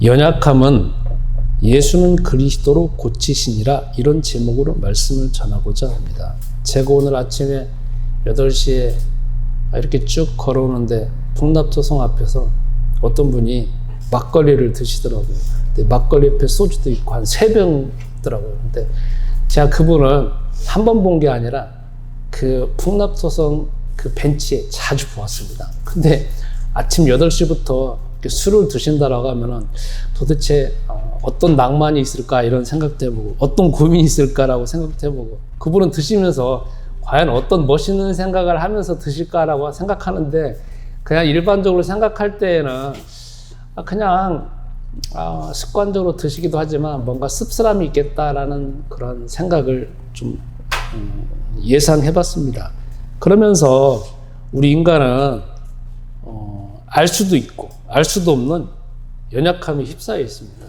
연약함은 예수는 그리스도로 고치시니라, 이런 제목으로 말씀을 전하고자 합니다. 제가 오늘 아침에 8시에 이렇게 쭉 걸어오는데 풍납토성 앞에서 어떤 분이 막걸리를 드시더라고요. 근데 막걸리 옆에 소주도 있고 한 3병 있더라고요. 근데 제가 그분을 한 번 본 게 아니라 그 풍납토성 그 벤치에 자주 보았습니다. 근데 아침 8시부터 술을 드신다라고 하면은 도대체 어떤 낭만이 있을까 이런 생각도 해보고 어떤 고민이 있을까라고 생각도 해보고, 그분은 드시면서 과연 어떤 멋있는 생각을 하면서 드실까라고 생각하는데, 그냥 일반적으로 생각할 때에는 그냥 습관적으로 드시기도 하지만 뭔가 씁쓸함이 있겠다라는 그런 생각을 좀 예상해봤습니다. 그러면서 우리 인간은 알 수도 있고 알 수도 없는 연약함에 휩싸여 있습니다.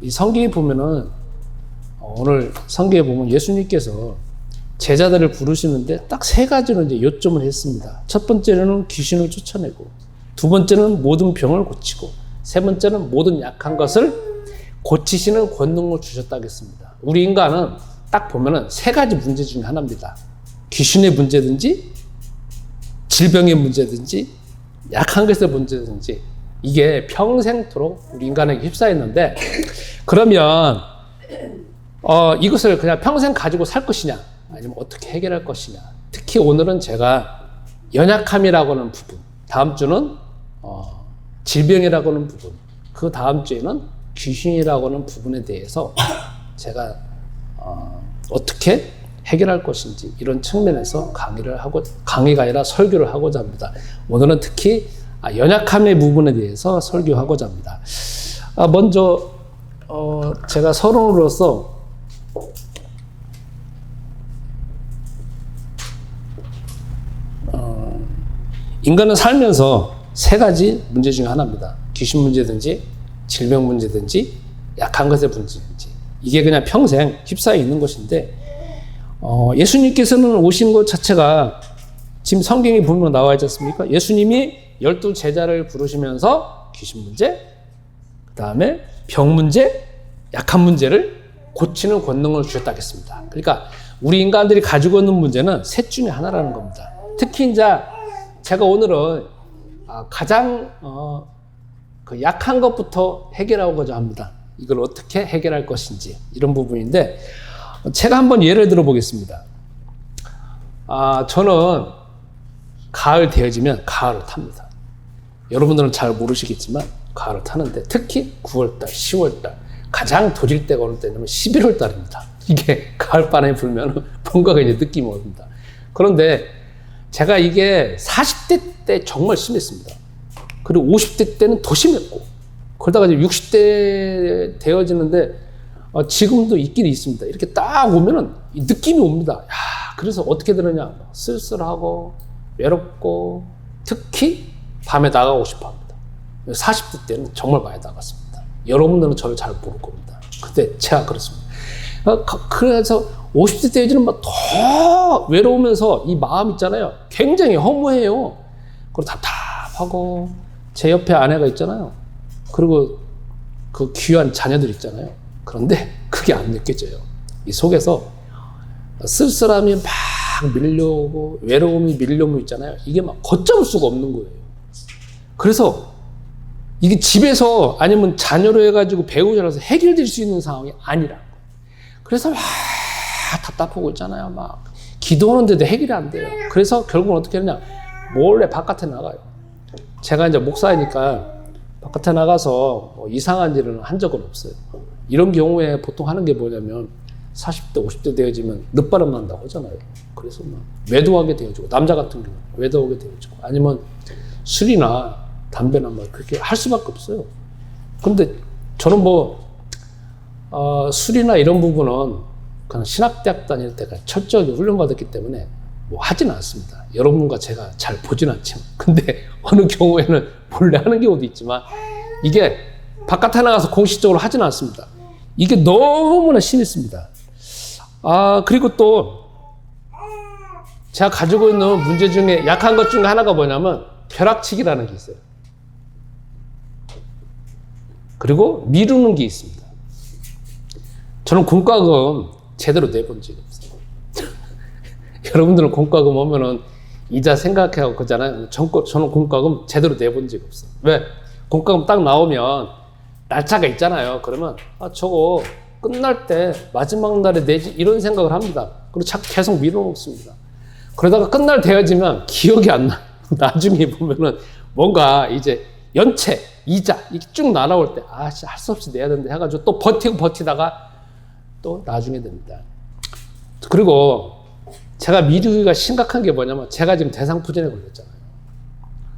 이 성경에 보면은 오늘 성경에 보면 예수님께서 제자들을 부르시는데 딱 3가지로 이제 요점을 했습니다. 첫 번째는 귀신을 쫓아내고, 두 번째는 모든 병을 고치고, 세 번째는 모든 약한 것을 고치시는 권능을 주셨다고 했습니다. 우리 인간은 딱 보면은 3가지 문제 중에 하나입니다. 귀신의 문제든지 질병의 문제든지 약한 것의 문제든지, 이게 평생토록 우리 인간에게 휩싸였는데, 그러면 이것을 그냥 평생 가지고 살 것이냐, 아니면 어떻게 해결할 것이냐. 특히 오늘은 제가 연약함이라고 하는 부분, 다음 주는 질병이라고 하는 부분, 그 다음 주에는 귀신이라고 하는 부분에 대해서 제가 어떻게 해결할 것인지, 이런 측면에서 강의가 아니라 설교를 하고자 합니다. 오늘은 특히 연약함의 부분에 대해서 설교하고자 합니다. 먼저 제가 서론으로서 인간은 살면서 3가지 문제 중에 하나입니다. 귀신 문제든지 질병 문제든지 약한 것의 문제든지, 이게 그냥 평생 휩싸여 있는 것인데, 예수님께서는 오신 것 자체가 지금 성경에 보면 나와 있지 않습니까? 예수님이 12 제자를 부르시면서 귀신 문제, 그 다음에 병 문제, 약한 문제를 고치는 권능을 주셨다고 했습니다. 그러니까 우리 인간들이 가지고 있는 문제는 셋 중에 하나라는 겁니다. 특히 이제 제가 오늘은 가장 그 약한 것부터 해결하고자 합니다. 이걸 어떻게 해결할 것인지, 이런 부분인데, 제가 한번 예를 들어 보겠습니다. 저는 가을 되어지면 가을을 탑니다. 여러분들은 잘 모르시겠지만 가을을 타는데, 특히 9월달, 10월달 가장 도질 때가 어느 때냐면 11월달입니다. 이게 가을바람이 불면 뭔가가 이제 느낌이 옵니다. 그런데 제가 이게 40대 때 정말 심했습니다. 그리고 50대 때는 더 심했고, 그러다가 이제 60대 되어지는데 지금도 있긴 있습니다. 이렇게 딱 오면은 느낌이 옵니다. 야, 그래서 어떻게 되느냐, 쓸쓸하고 외롭고, 특히 밤에 나가고 싶어 합니다. 40대 때는 정말 많이 나갔습니다. 여러분들은 저를 잘 모를 겁니다. 근데 제가 그렇습니다. 그래서 50대 때에는 막 더 외로우면서 이 마음 있잖아요, 굉장히 허무해요. 그리고 답답하고, 제 옆에 아내가 있잖아요. 그리고 그 귀한 자녀들 있잖아요. 그런데 그게 안 느껴져요. 이 속에서 쓸쓸함이 막 밀려오고 외로움이 밀려오고 있잖아요. 이게 막 걷잡을 수가 없는 거예요. 그래서 이게 집에서 아니면 자녀로 해가지고 배우자라서 해결될 수 있는 상황이 아니라, 그래서 막 답답하고 있잖아요. 막 기도하는데도 해결이 안 돼요. 그래서 결국은 어떻게 하느냐, 몰래 바깥에 나가요. 제가 이제 목사이니까 바깥에 나가서 이상한 일은 한 적은 없어요. 이런 경우에 보통 하는 게 뭐냐면 40대, 50대 되어지면 늦바람 난다고 하잖아요. 그래서 막 외도하게 되어지고, 남자 같은 경우 외도하게 되어지고, 아니면 술이나 담배나 막 그렇게 할 수밖에 없어요. 그런데 저는 술이나 이런 부분은 그냥 신학대학 다닐 때가 철저하게 훈련받았기 때문에 하지는 않습니다. 여러분과 제가 잘 보진 않지만. 근데 어느 경우에는 몰래 하는 경우도 있지만, 이게 바깥에 나가서 공식적으로 하지는 않습니다. 이게 너무나 심했습니다. 그리고 또 제가 가지고 있는 문제 중에 약한 것 중에 하나가 뭐냐면 벼락치기라는 게 있어요. 그리고 미루는 게 있습니다. 저는 공과금 제대로 내본 적이 없어요. 여러분들은 공과금 오면은 이자 생각하고 그러잖아요. 저는 공과금 제대로 내본 적이 없어요. 왜? 공과금 딱 나오면 날짜가 있잖아요. 그러면 저거 끝날 때 마지막 날에 내지 이런 생각을 합니다. 그리고 계속 미뤄놓습니다. 그러다가 끝날 되어지면 기억이 안 나요. 나중에 보면은 뭔가 이제 연체, 이자 이게 쭉 날아올 때 할 수 없이 내야 된다 해가지고 또 버티다가 또 나중에 됩니다. 그리고 제가 미루기가 심각한 게 뭐냐면 제가 지금 대상포진에 걸렸잖아요.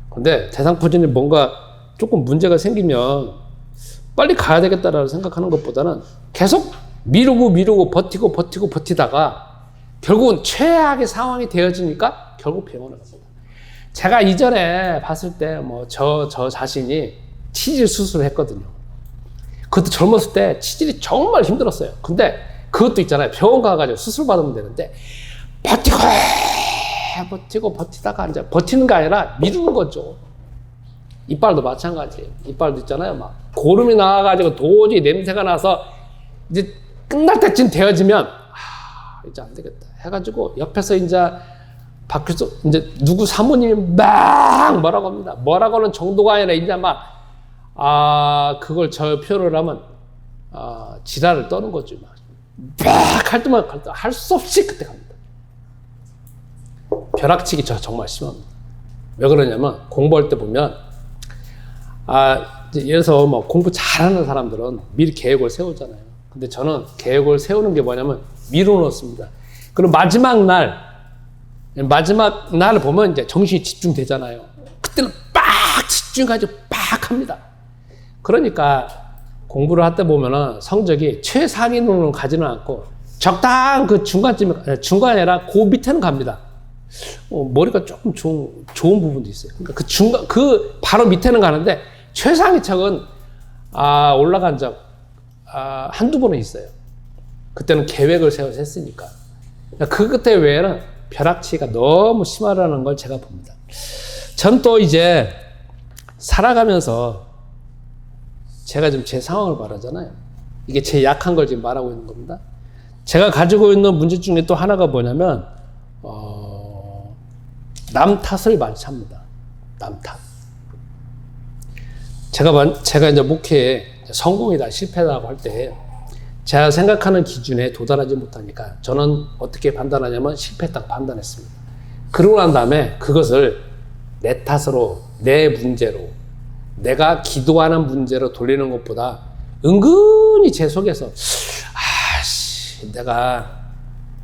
근데 대상포진이 뭔가 조금 문제가 생기면 빨리 가야 되겠다라고 생각하는 것보다는 계속 미루고 버티다가 결국은 최악의 상황이 되어지니까 결국 병원을 갑니다. 제가 이전에 봤을 때 저 자신이 치질 수술을 했거든요. 그것도 젊었을 때 치질이 정말 힘들었어요. 근데 그것도 있잖아요. 병원 가가지고 수술 받으면 되는데 버티다가 이제 버티는 게 아니라 미루는 거죠. 이빨도 마찬가지예요. 이빨도 있잖아요. 막 고름이 나와가지고 도저히 냄새가 나서 이제 끝날 때쯤 되어지면 이제 안 되겠다 해가지고 옆에서 이제 밖에서 이제 누구 사모님이 막 뭐라고 합니다. 뭐라고는 정도가 아니라 이제 그걸 저 표현을 하면 지랄을 떠는 거죠. 막 할 때만 할 수 없이 그때 갑니다. 벼락치기 저 정말 심합니다. 왜 그러냐면 공부할 때 보면 예를 들어서 공부 잘하는 사람들은 미리 계획을 세우잖아요. 근데 저는 계획을 세우는 게 뭐냐면 미뤄놓습니다. 그리고 마지막 날을 보면 이제 정신이 집중되잖아요. 그때는 빡 집중해가지고 빡 합니다. 그러니까 공부를 할 때 보면은 성적이 최상위로 가지는 않고 적당 그 중간이 아니라 그 밑에는 갑니다. 머리가 조금 좋은 부분도 있어요. 그러니까 그 바로 밑에는 가는데 최상위 척은 올라간 적 한두 번은 있어요. 그때는 계획을 세워서 했으니까. 그 끝에 외에는 벼락치기가 너무 심하다는 걸 제가 봅니다. 전 또 이제 살아가면서 제가 지금 제 상황을 말하잖아요. 이게 제 약한 걸 지금 말하고 있는 겁니다. 제가 가지고 있는 문제 중에 또 하나가 뭐냐면 남 탓을 많이 합니다. 남 탓. 제가 이제 목회에 성공이다 실패다라고 할 때 제가 생각하는 기준에 도달하지 못하니까 저는 어떻게 판단하냐면 실패했다고 판단했습니다. 그러고 난 다음에 그것을 내 탓으로, 내 문제로, 내가 기도하는 문제로 돌리는 것보다 은근히 제 속에서 내가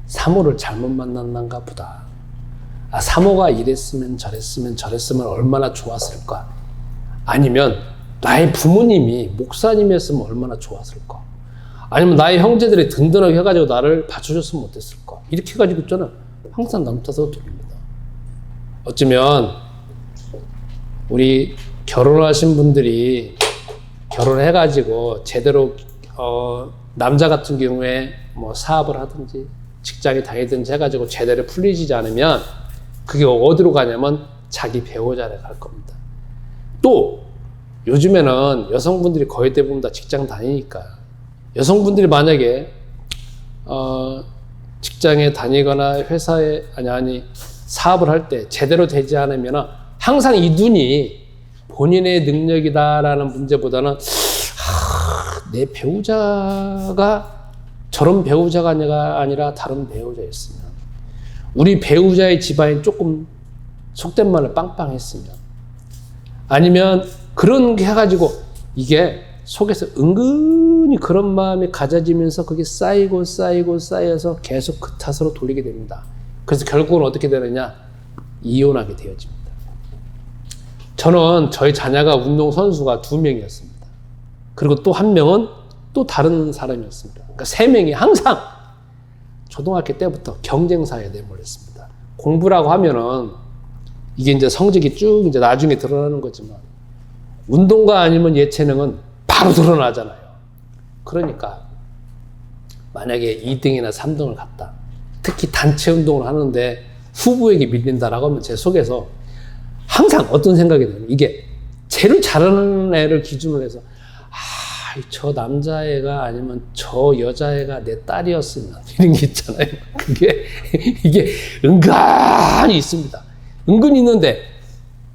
사모를 잘못 만났는가 보다. 사모가 이랬으면 저랬으면 얼마나 좋았을까. 아니면 나의 부모님이 목사님이었으면 얼마나 좋았을까. 아니면 나의 형제들이 든든하게 해가지고 나를 받쳐줬으면 어땠을까. 이렇게 해가지고 저는 항상 남 탓으로 돌립니다. 어쩌면 우리 결혼하신 분들이 결혼해가지고 제대로 남자 같은 경우에 사업을 하든지 직장에 다니든지 해가지고 제대로 풀리지 않으면 그게 어디로 가냐면 자기 배우자를 갈 겁니다. 또 요즘에는 여성분들이 거의 대부분 다 직장 다니니까 여성분들이 만약에 직장에 다니거나 회사에 사업을 할 때 제대로 되지 않으면 항상 이 눈이 본인의 능력이다라는 문제보다는 내 배우자가 저런 배우자가 아니라 다른 배우자였으면, 우리 배우자의 집안이 조금 속된 말로 빵빵했으면, 아니면 그런 게 해가지고 이게 속에서 은근히 그런 마음이 가져지면서 그게 쌓여서 계속 그 탓으로 돌리게 됩니다. 그래서 결국은 어떻게 되느냐? 이혼하게 되어집니다. 저는 저희 자녀가 운동선수가 2명이었습니다. 그리고 또 1명은 또 다른 사람이었습니다. 그러니까 3명이 항상 초등학교 때부터 경쟁사에 내몰렸습니다. 공부라고 하면은 이게 이제 성적이 쭉 이제 나중에 드러나는 거지만 운동가 아니면 예체능은 바로 드러나잖아요. 그러니까 만약에 2등이나 3등을 갔다. 특히 단체 운동을 하는데 후보에게 밀린다라고 하면 제 속에서 항상 어떤 생각이 들어요. 이게 제일 잘하는 애를 기준으로 해서 저 남자애가 아니면 저 여자애가 내 딸이었으면 이런 게 있잖아요. 이게 은근히 있습니다. 은근히 있는데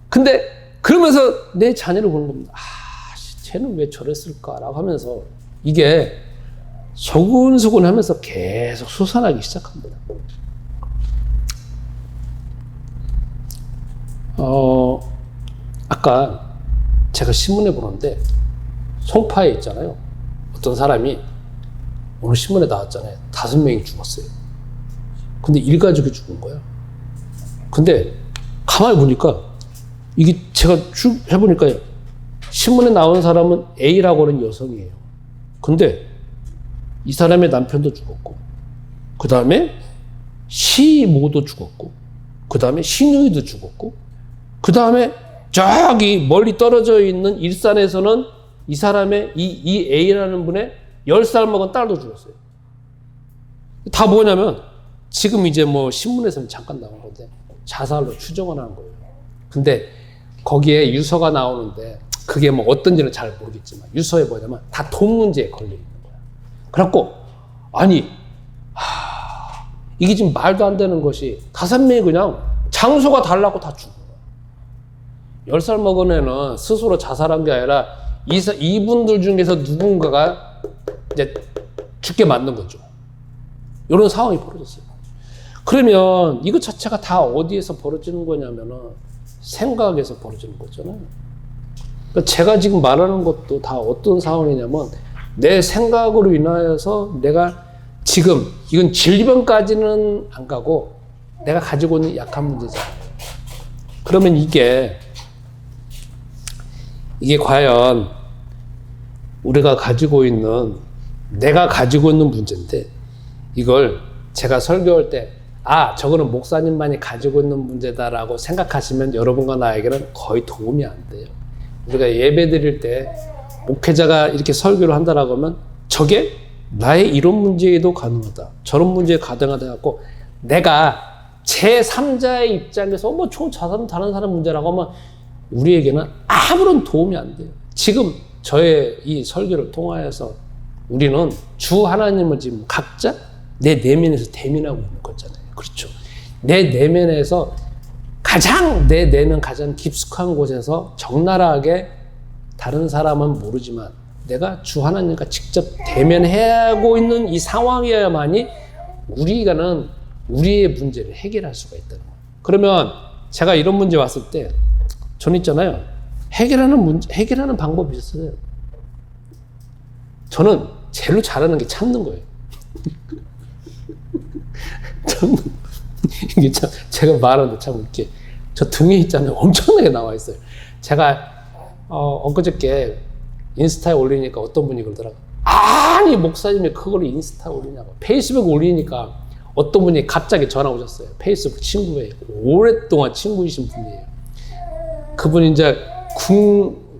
근데 그러면서 내 자녀를 보는 겁니다. 쟤는 왜 저랬을까라고 하면서 이게 소근소근 하면서 계속 솟아나기 시작합니다. 아까 제가 신문에 보는데 송파에 있잖아요. 어떤 사람이 오늘 신문에 나왔잖아요. 5명이 죽었어요. 근데 일가족이 죽은 거야. 근데 가만히 보니까 이게 제가 쭉 해보니까요. 신문에 나온 사람은 A라고 하는 여성이에요. 근데 이 사람의 남편도 죽었고 그 다음에 시모도 죽었고 그 다음에 시누이도 죽었고 그 다음에 저기 멀리 떨어져 있는 일산에서는 이 사람의 이 A라는 분의 10살 먹은 딸도 죽었어요. 다 뭐냐면 지금 이제 뭐 신문에서는 잠깐 나온 건데 자살로 추정을 하는 거예요. 근데 거기에 유서가 나오는데 그게 뭐 어떤지는 잘 모르겠지만 유서에 뭐냐면 다 돈 문제에 걸려 있는 거야. 그래갖고 아니 이게 지금 말도 안 되는 것이 5명이 그냥 장소가 달라고 다 죽은 거야. 10살 먹은 애는 스스로 자살한 게 아니라 이분들 중에서 누군가가 이제 죽게 만든 거죠. 이런 상황이 벌어졌어요. 그러면 이거 자체가 다 어디에서 벌어지는 거냐면은 생각에서 벌어지는 거잖아요. 그러니까 제가 지금 말하는 것도 다 어떤 상황이냐면 내 생각으로 인하여서 내가 지금 이건 질병까지는 안 가고 내가 가지고 있는 약한 문제잖아요. 그러면 이게 과연 우리가 가지고 있는 내가 가지고 있는 문제인데 이걸 제가 설교할 때 저거는 목사님만이 가지고 있는 문제다라고 생각하시면 여러분과 나에게는 거의 도움이 안 돼요. 우리가 예배 드릴 때 목회자가 이렇게 설교를 한다라고 하면 저게 나의 이런 문제에도 가능하다. 저런 문제에 가능하다 해갖고 내가 제3자의 입장에서 다른 사람 문제라고 하면 우리에게는 아무런 도움이 안 돼요. 지금 저의 이 설교를 통하여서 우리는 주 하나님을 지금 각자 내 내면에서 대면하고 있는 거잖아요. 그렇죠. 내 내면에서 내 내면 가장 깊숙한 곳에서 적나라하게 다른 사람은 모르지만 내가 주 하나님과 직접 대면하고 있는 이 상황이어야만이 우리가는 우리의 문제를 해결할 수가 있다는 거예요. 그러면 제가 이런 문제 왔을 때 저는 있잖아요. 해결하는 방법이 있어요. 저는 제일 잘하는 게 참는 거예요. 저는 이게 참 제가 말하는데 참 웃겨. 저 등에 있잖아요. 엄청나게 나와 있어요. 제가 엊그저께 인스타에 올리니까 어떤 분이 그러더라고요. 아니 목사님이 그걸 인스타에 올리냐고. 페이스북에 올리니까 어떤 분이 갑자기 전화 오셨어요. 페이스북 친구예요. 오랫동안 친구이신 분이에요. 그분이 이제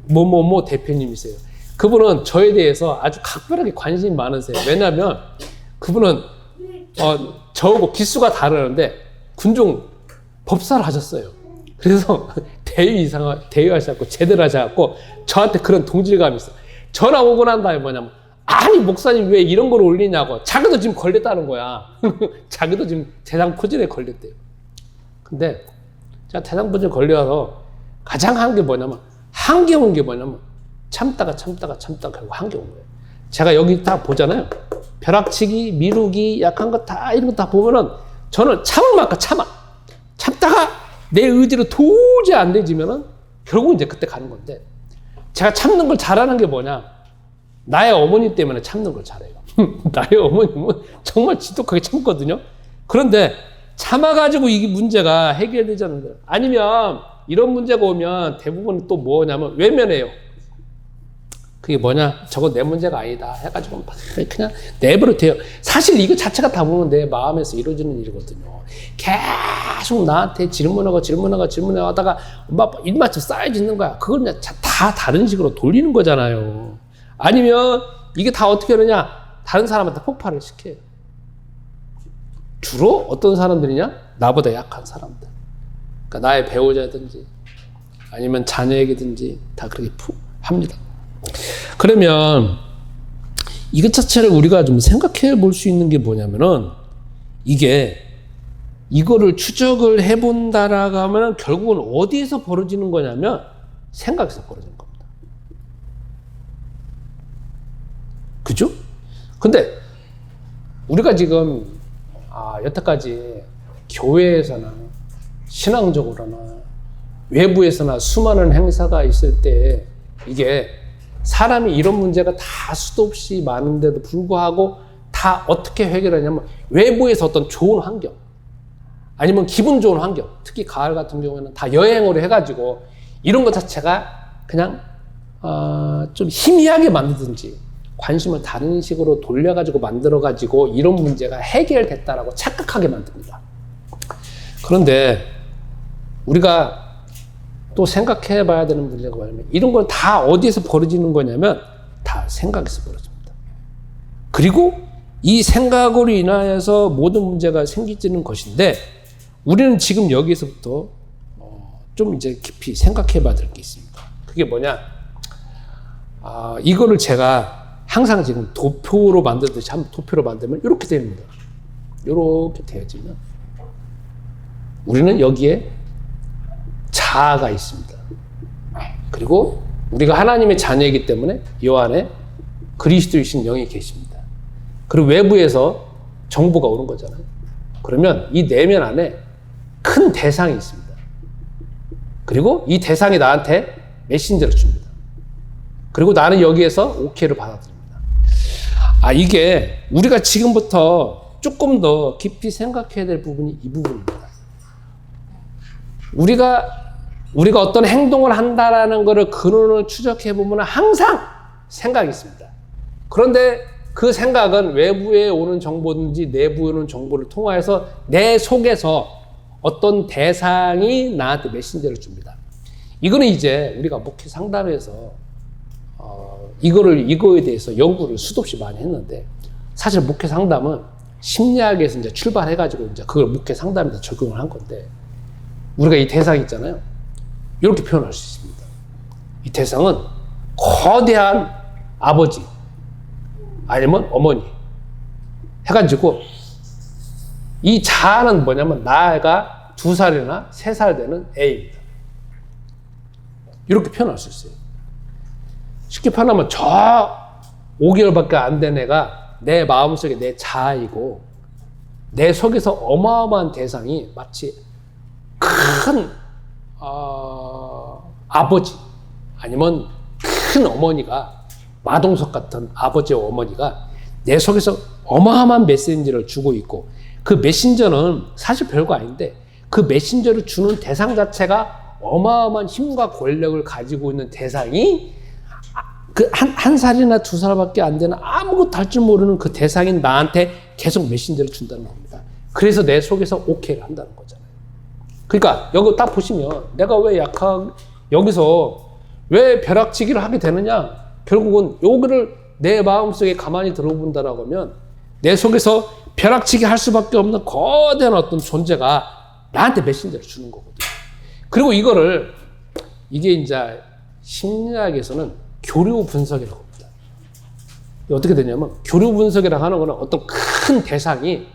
뭐뭐뭐 대표님이세요. 그분은 저에 대해서 아주 각별하게 관심이 많으세요. 왜냐하면 그분은 저하고 기수가 다르는데 군종 법사를 하셨어요. 그래서 대위하셔갖고 제대로 하셔갖고 저한테 그런 동질감이 있어요. 전화 오고 난 다음에 뭐냐면 아니 목사님 왜 이런 걸 올리냐고. 자기도 지금 걸렸다는 거야. 자기도 지금 대장포진에 걸렸대요. 근데 제가 대장포진에 걸려서 가장 한겨운 게 뭐냐면 참다가 결국 한겨운 거예요. 제가 여기 다 보잖아요. 벼락치기, 미루기, 약한 거 다 이런 거 다 보면은 저는 참다가 내 의지로 도저히 안 되지면은 결국 이제 그때 가는 건데 제가 참는 걸 잘하는 게 뭐냐? 나의 어머니 때문에 참는 걸 잘해요. 나의 어머님은 정말 지독하게 참거든요. 그런데 참아가지고 이게 문제가 해결되지 않는 거예요. 아니면 이런 문제가 오면 대부분 또 뭐냐면 외면해요. 그게 뭐냐? 저건 내 문제가 아니다 해가지고 그냥 내버려 둬요. 사실 이거 자체가 다 보면 내 마음에서 이루어지는 일이거든요. 계속 나한테 질문하고 하다가 막 입맞춰 쌓여지는 거야. 그걸 그냥 다 다른 식으로 돌리는 거잖아요. 아니면 이게 다 어떻게 하느냐? 다른 사람한테 폭발을 시켜요. 주로 어떤 사람들이냐? 나보다 약한 사람들. 그러니까 나의 배우자든지 아니면 자녀에게든지 다 그렇게 합니다. 그러면 이것 자체를 우리가 좀 생각해 볼 수 있는 게 뭐냐면은 이거를 추적을 해본다라고 하면 결국은 어디에서 벌어지는 거냐면 생각에서 벌어지는 겁니다. 그죠? 근데 우리가 지금 여태까지 교회에서나 신앙적으로나 외부에서나 수많은 행사가 있을 때 이게 사람이 이런 문제가 다 수도 없이 많은데도 불구하고 다 어떻게 해결하냐면 외부에서 어떤 좋은 환경 아니면 기분 좋은 환경, 특히 가을 같은 경우에는 다 여행으로 해가지고 이런 것 자체가 그냥 좀 희미하게 만들든지 관심을 다른 식으로 돌려가지고 만들어가지고 이런 문제가 해결됐다라고 착각하게 만듭니다. 그런데 우리가 또 생각해 봐야 되는 문제가 뭐냐면 이런 건 다 어디에서 벌어지는 거냐면 다 생각에서 벌어집니다. 그리고 이 생각으로 인하여서 모든 문제가 생기지는 것인데 우리는 지금 여기서부터 좀 이제 깊이 생각해 봐야 될 게 있습니다. 그게 뭐냐? 이거를 제가 항상 지금 도표로 만들듯이 한번 도표로 만들면 이렇게 됩니다. 이렇게 되어지면 우리는 여기에 자아가 있습니다. 그리고 우리가 하나님의 자녀이기 때문에 이 안에 그리스도이신 영이 계십니다. 그리고 외부에서 정보가 오는 거잖아요. 그러면 이 내면 안에 큰 대상이 있습니다. 그리고 이 대상이 나한테 메신저를 줍니다. 그리고 나는 여기에서 오케이를 받아들입니다. 이게 우리가 지금부터 조금 더 깊이 생각해야 될 부분이 이 부분입니다. 우리가 어떤 행동을 한다라는 것을 근원을 추적해 보면 항상 생각이 있습니다. 그런데 그 생각은 외부에 오는 정보든지 내부에 오는 정보를 통하여서 내 속에서 어떤 대상이 나한테 메신저를 줍니다. 이거는 이제 우리가 목회 상담에서 이거에 대해서 연구를 수도 없이 많이 했는데 사실 목회 상담은 심리학에서 이제 출발해가지고 이제 그걸 목회 상담에서 적용을 한 건데 우리가 이 대상 있잖아요. 이렇게 표현할 수 있습니다. 이 대상은 거대한 아버지 아니면 어머니 해가지고 이 자아는 뭐냐면 나이가 2살이나 3살 되는 애입니다. 이렇게 표현할 수 있어요. 쉽게 표현하면 저 5개월밖에 안 된 애가 내 마음속에 내 자아이고 내 속에서 어마어마한 대상이 마치 큰 아버지 아니면 큰 어머니가 마동석 같은 아버지와 어머니가 내 속에서 어마어마한 메신저를 주고 있고 그 메신저는 사실 별거 아닌데 그 메신저를 주는 대상 자체가 어마어마한 힘과 권력을 가지고 있는 대상이 그 한 살이나 2살밖에 안 되는 아무것도 할 줄 모르는 그 대상인 나한테 계속 메신저를 준다는 겁니다. 그래서 내 속에서 오케이를 한다는 거잖아요. 그러니까 여기 딱 보시면 내가 왜 여기서 왜 벼락치기를 하게 되느냐? 결국은 여기를 내 마음속에 가만히 들어본다라고 하면 내 속에서 벼락치기 할 수밖에 없는 거대한 어떤 존재가 나한테 메신저를 주는 거거든요. 그리고 이게 이제 심리학에서는 교류 분석이라고 합니다. 어떻게 되냐면 교류 분석이라고 하는 거는 어떤 큰 대상이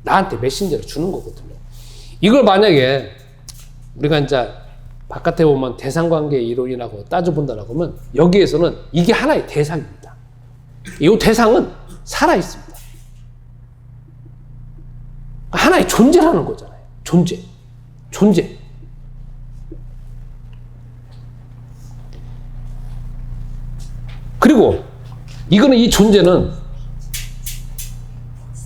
나한테 메신저를 주는 거거든요. 이걸 만약에 우리가 이제 바깥에 보면 대상관계 이론이라고 따져본다라고 하면 여기에서는 이게 하나의 대상입니다. 이 대상은 살아있습니다. 하나의 존재라는 거잖아요. 존재. 그리고 이 존재는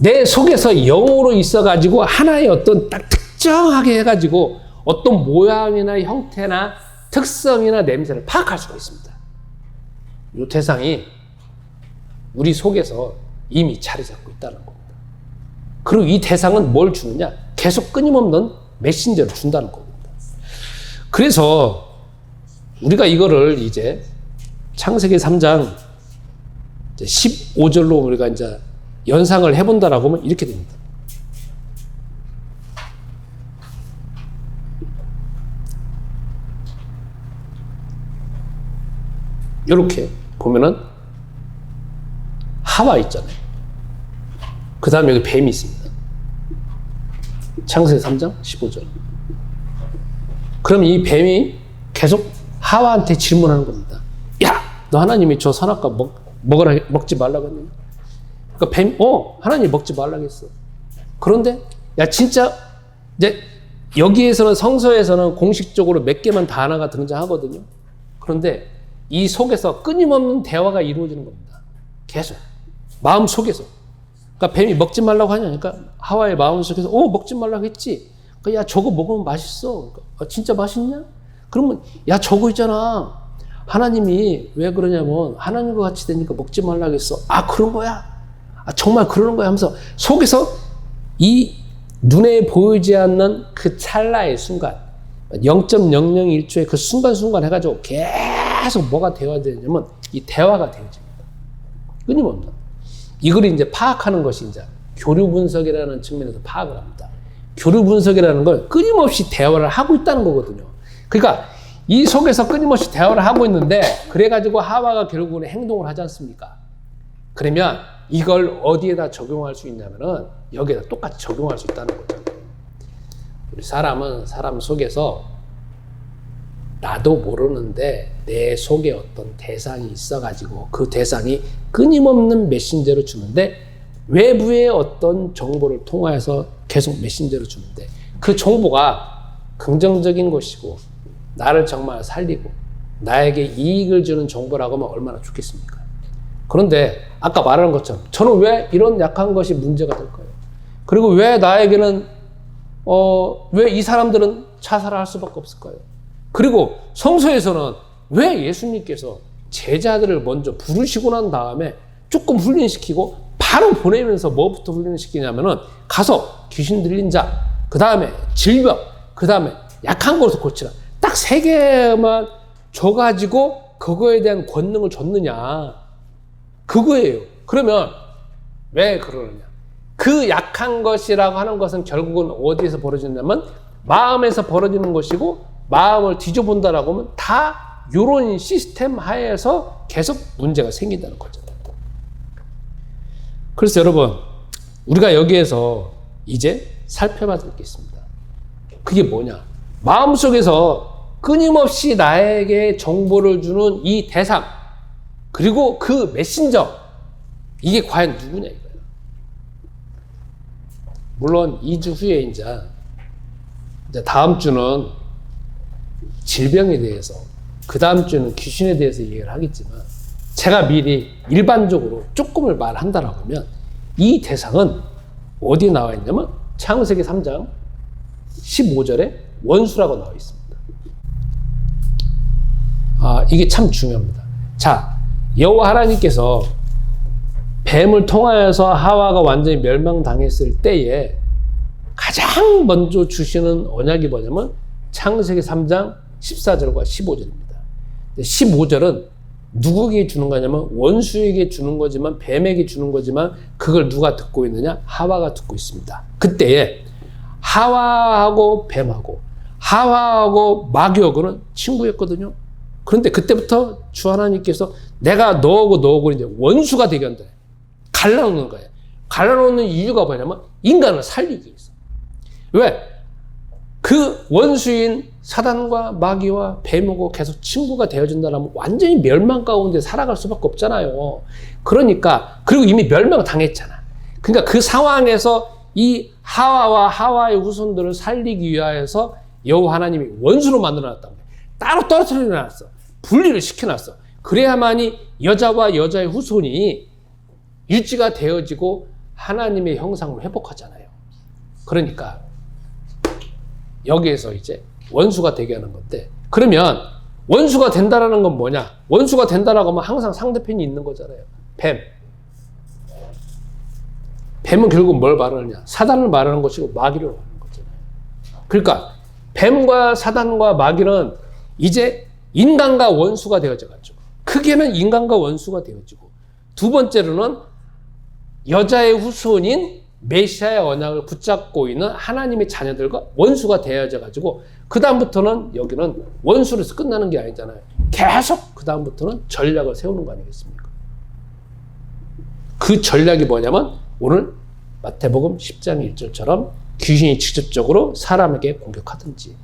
내 속에서 영으로 있어가지고 하나의 어떤 딱 특정하게 해가지고 어떤 모양이나 형태나 특성이나 냄새를 파악할 수가 있습니다. 이 대상이 우리 속에서 이미 자리 잡고 있다는 겁니다. 그리고 이 대상은 뭘 주느냐? 계속 끊임없는 메신저를 준다는 겁니다. 그래서 우리가 이거를 이제 창세기 3장 15절로 우리가 이제 연상을 해본다라고 하면 이렇게 됩니다. 이렇게 보면은 하와 있잖아요. 그 다음에 여기 뱀이 있습니다. 창세기 3장 15절. 그럼 이 뱀이 계속 하와한테 질문하는 겁니다. 야, 너 하나님이 저 선악과 먹지 말라고 했느냐? 그러니까 뱀, 하나님 먹지 말라고 했어. 그런데, 야, 진짜, 이제, 여기에서는 성서에서는 공식적으로 몇 개만 단어가 등장하거든요. 그런데 이 속에서 끊임없는 대화가 이루어지는 겁니다. 계속. 마음 속에서. 그러니까 뱀이 먹지 말라고 하냐? 그러니까 하와의 마음 속에서, 먹지 말라고 했지. 그러니까 야, 저거 먹으면 맛있어. 그러니까, 진짜 맛있냐? 그러면, 야, 저거 있잖아. 하나님이 왜 그러냐면, 하나님과 같이 되니까 먹지 말라고 했어. 아, 그런 거야? 아, 정말 그러는 거야? 하면서 속에서 이 눈에 보이지 않는 그 찰나의 순간, 0.001초의 그 순간순간 해가지고 계속 뭐가 되어지냐면 이 대화가 되어집니다. 끊임없는. 이걸 이제 파악하는 것이 이제 교류 분석이라는 측면에서 파악을 합니다. 교류 분석이라는 걸 끊임없이 대화를 하고 있다는 거거든요. 그러니까 이 속에서 끊임없이 대화를 하고 있는데 그래가지고 하와가 결국은 행동을 하지 않습니까? 그러면 이걸 어디에다 적용할 수 있냐면은 여기에다 똑같이 적용할 수 있다는 거죠. 우리 사람은 사람 속에서 나도 모르는데 내 속에 어떤 대상이 있어가지고 그 대상이 끊임없는 메신저를 주는데 외부의 어떤 정보를 통하여서 계속 메신저를 주는데 그 정보가 긍정적인 것이고 나를 정말 살리고 나에게 이익을 주는 정보라고 하면 얼마나 좋겠습니까? 그런데 아까 말한 것처럼 저는 왜 이런 약한 것이 문제가 될까요? 그리고 왜 나에게는 왜 이 사람들은 자살을 할 수밖에 없을까요? 그리고 성서에서는 왜 예수님께서 제자들을 먼저 부르시고 난 다음에 조금 훈련시키고 바로 보내면서 뭐부터 훈련시키냐면은 가서 귀신 들린 자, 그 다음에 질병, 그 다음에 약한 것을 고치라. 딱 3개만 줘가지고 그거에 대한 권능을 줬느냐. 그거예요. 그러면 왜 그러느냐. 그 약한 것이라고 하는 것은 결국은 어디에서 벌어지냐면 마음에서 벌어지는 것이고 마음을 뒤져본다라고 하면 다 이런 시스템 하에서 계속 문제가 생긴다는 거죠. 그래서 여러분 우리가 여기에서 이제 살펴봐야 될 게 있습니다. 그게 뭐냐. 마음속에서 끊임없이 나에게 정보를 주는 이 대상 그리고 그 메신저 이게 과연 누구냐 이거예요. 물론 2주 후에 이제 다음 주는 질병에 대해서 그 다음 주는 귀신에 대해서 얘기를 하겠지만 제가 미리 일반적으로 조금을 말한다라고 하면 이 대상은 어디에 나와 있냐면 창세기 3장 15절에 원수라고 나와 있습니다. 이게 참 중요합니다. 자, 여호와 하나님께서 뱀을 통하여서 하와가 완전히 멸망당했을 때에 가장 먼저 주시는 언약이 뭐냐면 창세기 3장 14절과 15절입니다. 15절은 누구에게 주는 거냐면 원수에게 주는 거지만 뱀에게 주는 거지만 그걸 누가 듣고 있느냐? 하와가 듣고 있습니다. 그때에 하와하고 뱀하고 하와하고 마귀하고는 친구였거든요. 그런데 그때부터 주 하나님께서 내가 너하고 이제 원수가 되게 한다. 갈라놓는 거예요. 갈라놓는 이유가 뭐냐면 인간을 살리기 위해서. 왜? 그 원수인 사단과 마귀와 뱀하고 계속 친구가 되어준다면 완전히 멸망 가운데 살아갈 수밖에 없잖아요. 그러니까 그리고 이미 멸망을 당했잖아. 그러니까 그 상황에서 이 하와와 하와의 후손들을 살리기 위하여서 여호와 하나님이 원수로 만들어놨단 말이야. 따로 떨어뜨려놨어. 분리를 시켜놨어. 그래야만이 여자와 여자의 후손이 유지가 되어지고 하나님의 형상을 회복하잖아요. 그러니까 여기에서 이제 원수가 되게 하는 건데 그러면 원수가 된다라는 건 뭐냐? 원수가 된다라고 하면 항상 상대편이 있는 거잖아요. 뱀. 뱀은 결국 뭘 말하느냐? 사단을 말하는 것이고 마귀를 말하는 거잖아요. 그러니까 뱀과 사단과 마귀는 이제 인간과 원수가 되어져가지고 크게는 인간과 원수가 되어지고 두 번째로는 여자의 후손인 메시아의 언약을 붙잡고 있는 하나님의 자녀들과 원수가 되어져가지고 그 다음부터는 여기는 원수로서 끝나는 게 아니잖아요. 계속 그 다음부터는 전략을 세우는 거 아니겠습니까? 그 전략이 뭐냐면 오늘 마태복음 10장 1절처럼 귀신이 직접적으로 사람에게 공격하든지,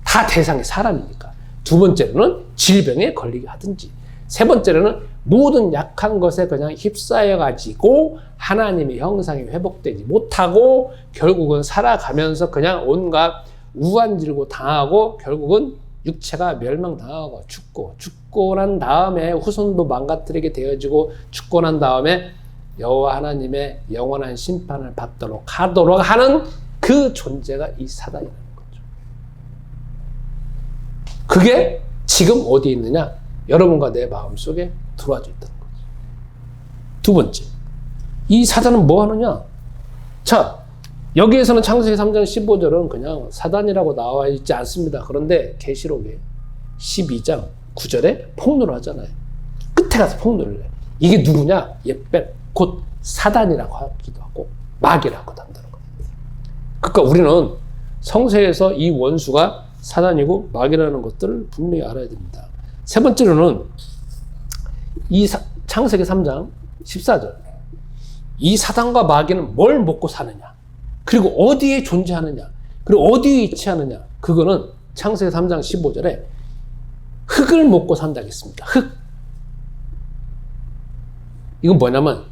다 대상이 사람이니까. 두 번째로는 질병에 걸리게 하든지, 세 번째로는 모든 약한 것에 그냥 휩싸여가지고 하나님의 형상이 회복되지 못하고 결국은 살아가면서 그냥 온갖 우환질고 당하고 결국은 육체가 멸망당하고 죽고 난 다음에 후손도 망가뜨리게 되어지고 죽고 난 다음에 여호와 하나님의 영원한 심판을 받도록 하도록 하는 그 존재가 이 사단이라는 거죠. 그게 지금 어디 있느냐? 여러분과 내 마음속에 들어와져 있다는 거죠. 두 번째, 이 사단은 뭐 하느냐? 자, 여기에서는 창세기 3장 15절은 그냥 사단이라고 나와 있지 않습니다. 그런데 계시록에 12장 9절에 폭로를 하잖아요. 끝에 가서 폭로를 해요. 이게 누구냐? 옓벨, 곧 사단이라고 하기도 하고 마귀라고 한다는 거예요. 그러니까 우리는 성서에서 이 원수가 사단이고 마귀라는 것들을 분명히 알아야 됩니다. 세 번째로는 이 창세기 3장 14절, 이 사단과 마귀는 뭘 먹고 사느냐, 그리고 어디에 존재하느냐, 그리고 어디에 위치하느냐, 그거는 창세기 3장 15절에 흙을 먹고 산다고 했습니다. 흙. 이건 뭐냐면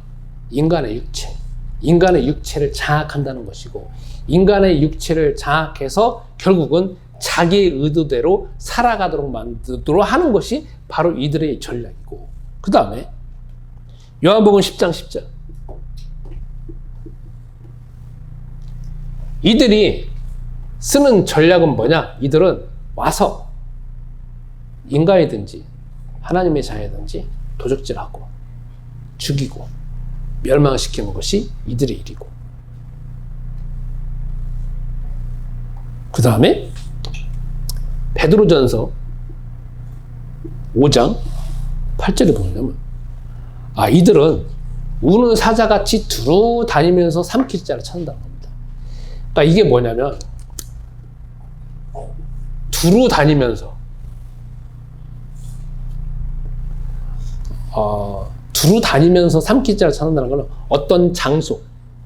인간의 육체, 인간의 육체를 장악한다는 것이고, 인간의 육체를 장악해서 결국은 자기의 의도대로 살아가도록 만들도록 하는 것이 바로 이들의 전략이고, 그 다음에 요한복음 10장 10절, 이들이 쓰는 전략은 뭐냐? 이들은 와서 인간이든지 하나님의 자녀든지 도적질하고 죽이고 멸망시키는 것이 이들의 일이고, 그 다음에 베드로전서 5장 8절에 보면 이들은 우는 사자같이 두루 다니면서 삼킬 자를 찾는다는 겁니다. 그러니까 이게 뭐냐면 두루 다니면서 삼킬 자를 찾는다는 것은 어떤 장소,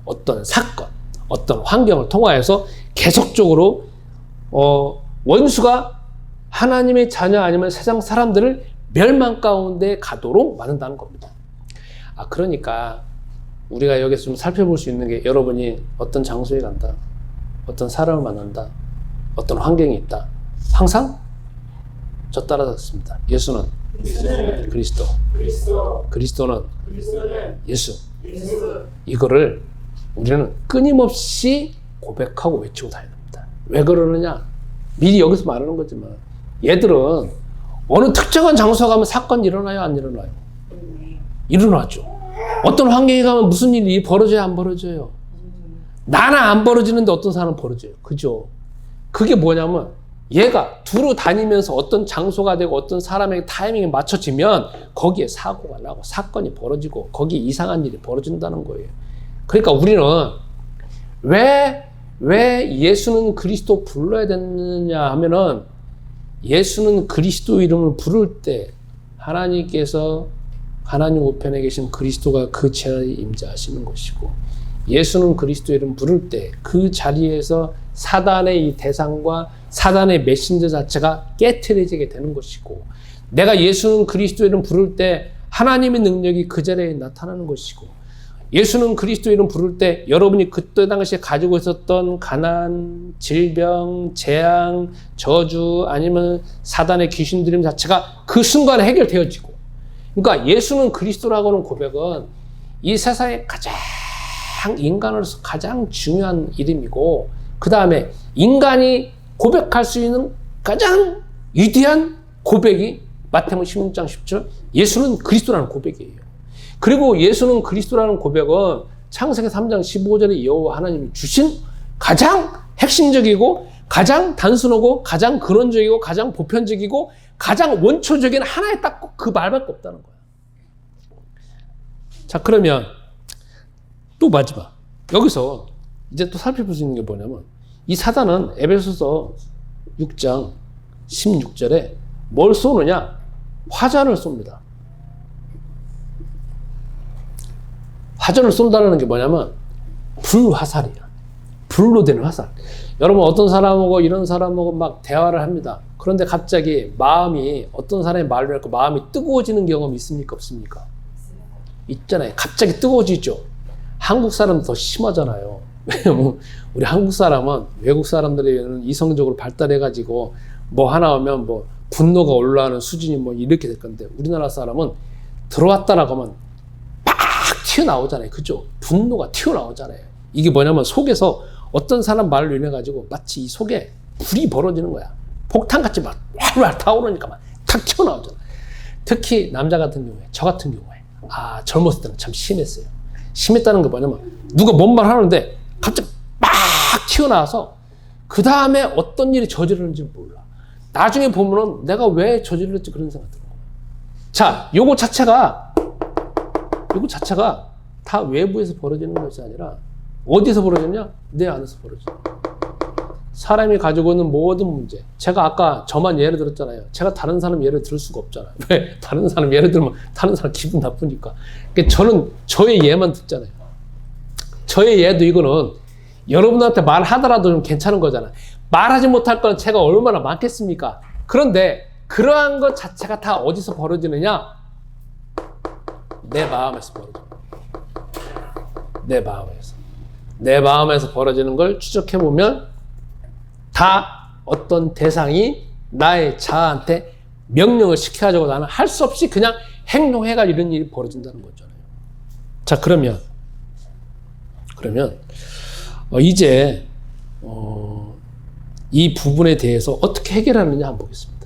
어떤 사건, 어떤 환경을 통하여서 계속적으로 원수가 하나님의 자녀 아니면 세상 사람들을 멸망 가운데 가도록 만든다는 겁니다. 그러니까 우리가 여기서 좀 살펴볼 수 있는 게, 여러분이 어떤 장소에 간다, 어떤 사람을 만난다, 어떤 환경이 있다, 항상 저 따라잡습니다. 예수는 그리스도, 그리스도는 예수. 이거를 우리는 끊임없이 고백하고 외치고 다녀야 됩니다. 왜 그러느냐? 미리 여기서 말하는 거지만 얘들은 어느 특정한 장소에 가면 사건이 일어나요, 안 일어나요? 일어나죠. 어떤 환경에 가면 무슨 일이 벌어져요, 안 벌어져요? 나는 안 벌어지는데 어떤 사람은 벌어져요. 그죠? 그게 뭐냐면 얘가 두루 다니면서 어떤 장소가 되고 어떤 사람의 타이밍에 맞춰지면 거기에 사고가 나고 사건이 벌어지고 거기에 이상한 일이 벌어진다는 거예요. 그러니까 우리는 왜 예수는 그리스도 불러야 되느냐 하면은, 예수는 그리스도 이름을 부를 때 하나님께서 하나님 우편에 계신 그리스도가 그 자리에 임재하시는 것이고, 예수는 그리스도 이름 부를 때 그 자리에서 사단의 이 대상과 사단의 메신저 자체가 깨트려지게 되는 것이고, 내가 예수는 그리스도 이름 부를 때 하나님의 능력이 그 자리에 나타나는 것이고, 예수는 그리스도 이름 부를 때 여러분이 그때 당시에 가지고 있었던 가난, 질병, 재앙, 저주 아니면 사단의 귀신 들림 자체가 그 순간에 해결되어지고, 그러니까 예수는 그리스도라고는 고백은 이 세상에 가장 인간으로서 가장 중요한 이름이고, 그 다음에 인간이 고백할 수 있는 가장 위대한 고백이 마태복음 16장 10절 예수는 그리스도라는 고백이에요. 그리고 예수는 그리스도라는 고백은 창세기 3장 15절에 여호와 하나님이 주신 가장 핵심적이고 가장 단순하고 가장 근원적이고 가장 보편적이고 가장 원초적인 하나의 딱 그 말밖에 없다는 거야. 자, 그러면 또 마지막, 여기서 이제 또 살펴볼 수 있는 게 뭐냐면, 이 사단은 에베소서 6장 16절에 뭘 쏘느냐? 화잔을 쏩니다. 화전을 쏜다는 게 뭐냐면 불화살이야. 불로 되는 화살. 여러분 어떤 사람하고 이런 사람하고 막 대화를 합니다. 그런데 갑자기 마음이 어떤 사람의 말을 듣고 마음이 뜨거워지는 경험이 있습니까? 없습니까? 있잖아요. 갑자기 뜨거워지죠. 한국 사람은 더 심하잖아요. 왜냐면 우리 한국 사람은 외국 사람들이 이성적으로 발달해가지고 뭐 하나 하면 뭐 분노가 올라가는 수준이 뭐 이렇게 될 건데 우리나라 사람은 들어왔다라고 하면 막 튀어나오잖아요. 그죠? 분노가 튀어나오잖아요. 이게 뭐냐면 속에서 어떤 사람 말로 인해 가지고 마치 이 속에 불이 벌어지는 거야. 폭탄같이 막 활활 타오르니까 막 탁 튀어나오잖아. 특히 남자 같은 경우에, 저 같은 경우에 젊었을 때는 참 심했어요. 심했다는 게 뭐냐면 누가 뭔 말 하는데 갑자기 막 튀어나와서 그 다음에 어떤 일이 저지르는지 몰라. 나중에 보면은 내가 왜 저질렀지 그런 생각 들어요. 자, 요거 자체가 다 외부에서 벌어지는 것이 아니라 어디서 벌어지냐? 내 안에서 벌어져. 사람이 가지고 있는 모든 문제. 제가 아까 저만 예를 들었잖아요. 제가 다른 사람 예를 들 수가 없잖아요. 왜? 다른 사람 예를 들면 다른 사람 기분 나쁘니까. 그러니까 저는 저의 예만 듣잖아요. 저의 예도 이거는 여러분한테 말하더라도 좀 괜찮은 거잖아요. 말하지 못할 건 제가 얼마나 많겠습니까? 그런데 그러한 것 자체가 다 어디서 벌어지느냐? 내 마음에서 벌어져요. 내 마음에서. 내 마음에서 벌어지는 걸 추적해보면 다 어떤 대상이 나의 자아한테 명령을 시켜가지고 나는 할 수 없이 그냥 행동해가지고 이런 일이 벌어진다는 거잖아요. 자, 그러면 이제 이 부분에 대해서 어떻게 해결하느냐 한번 보겠습니다.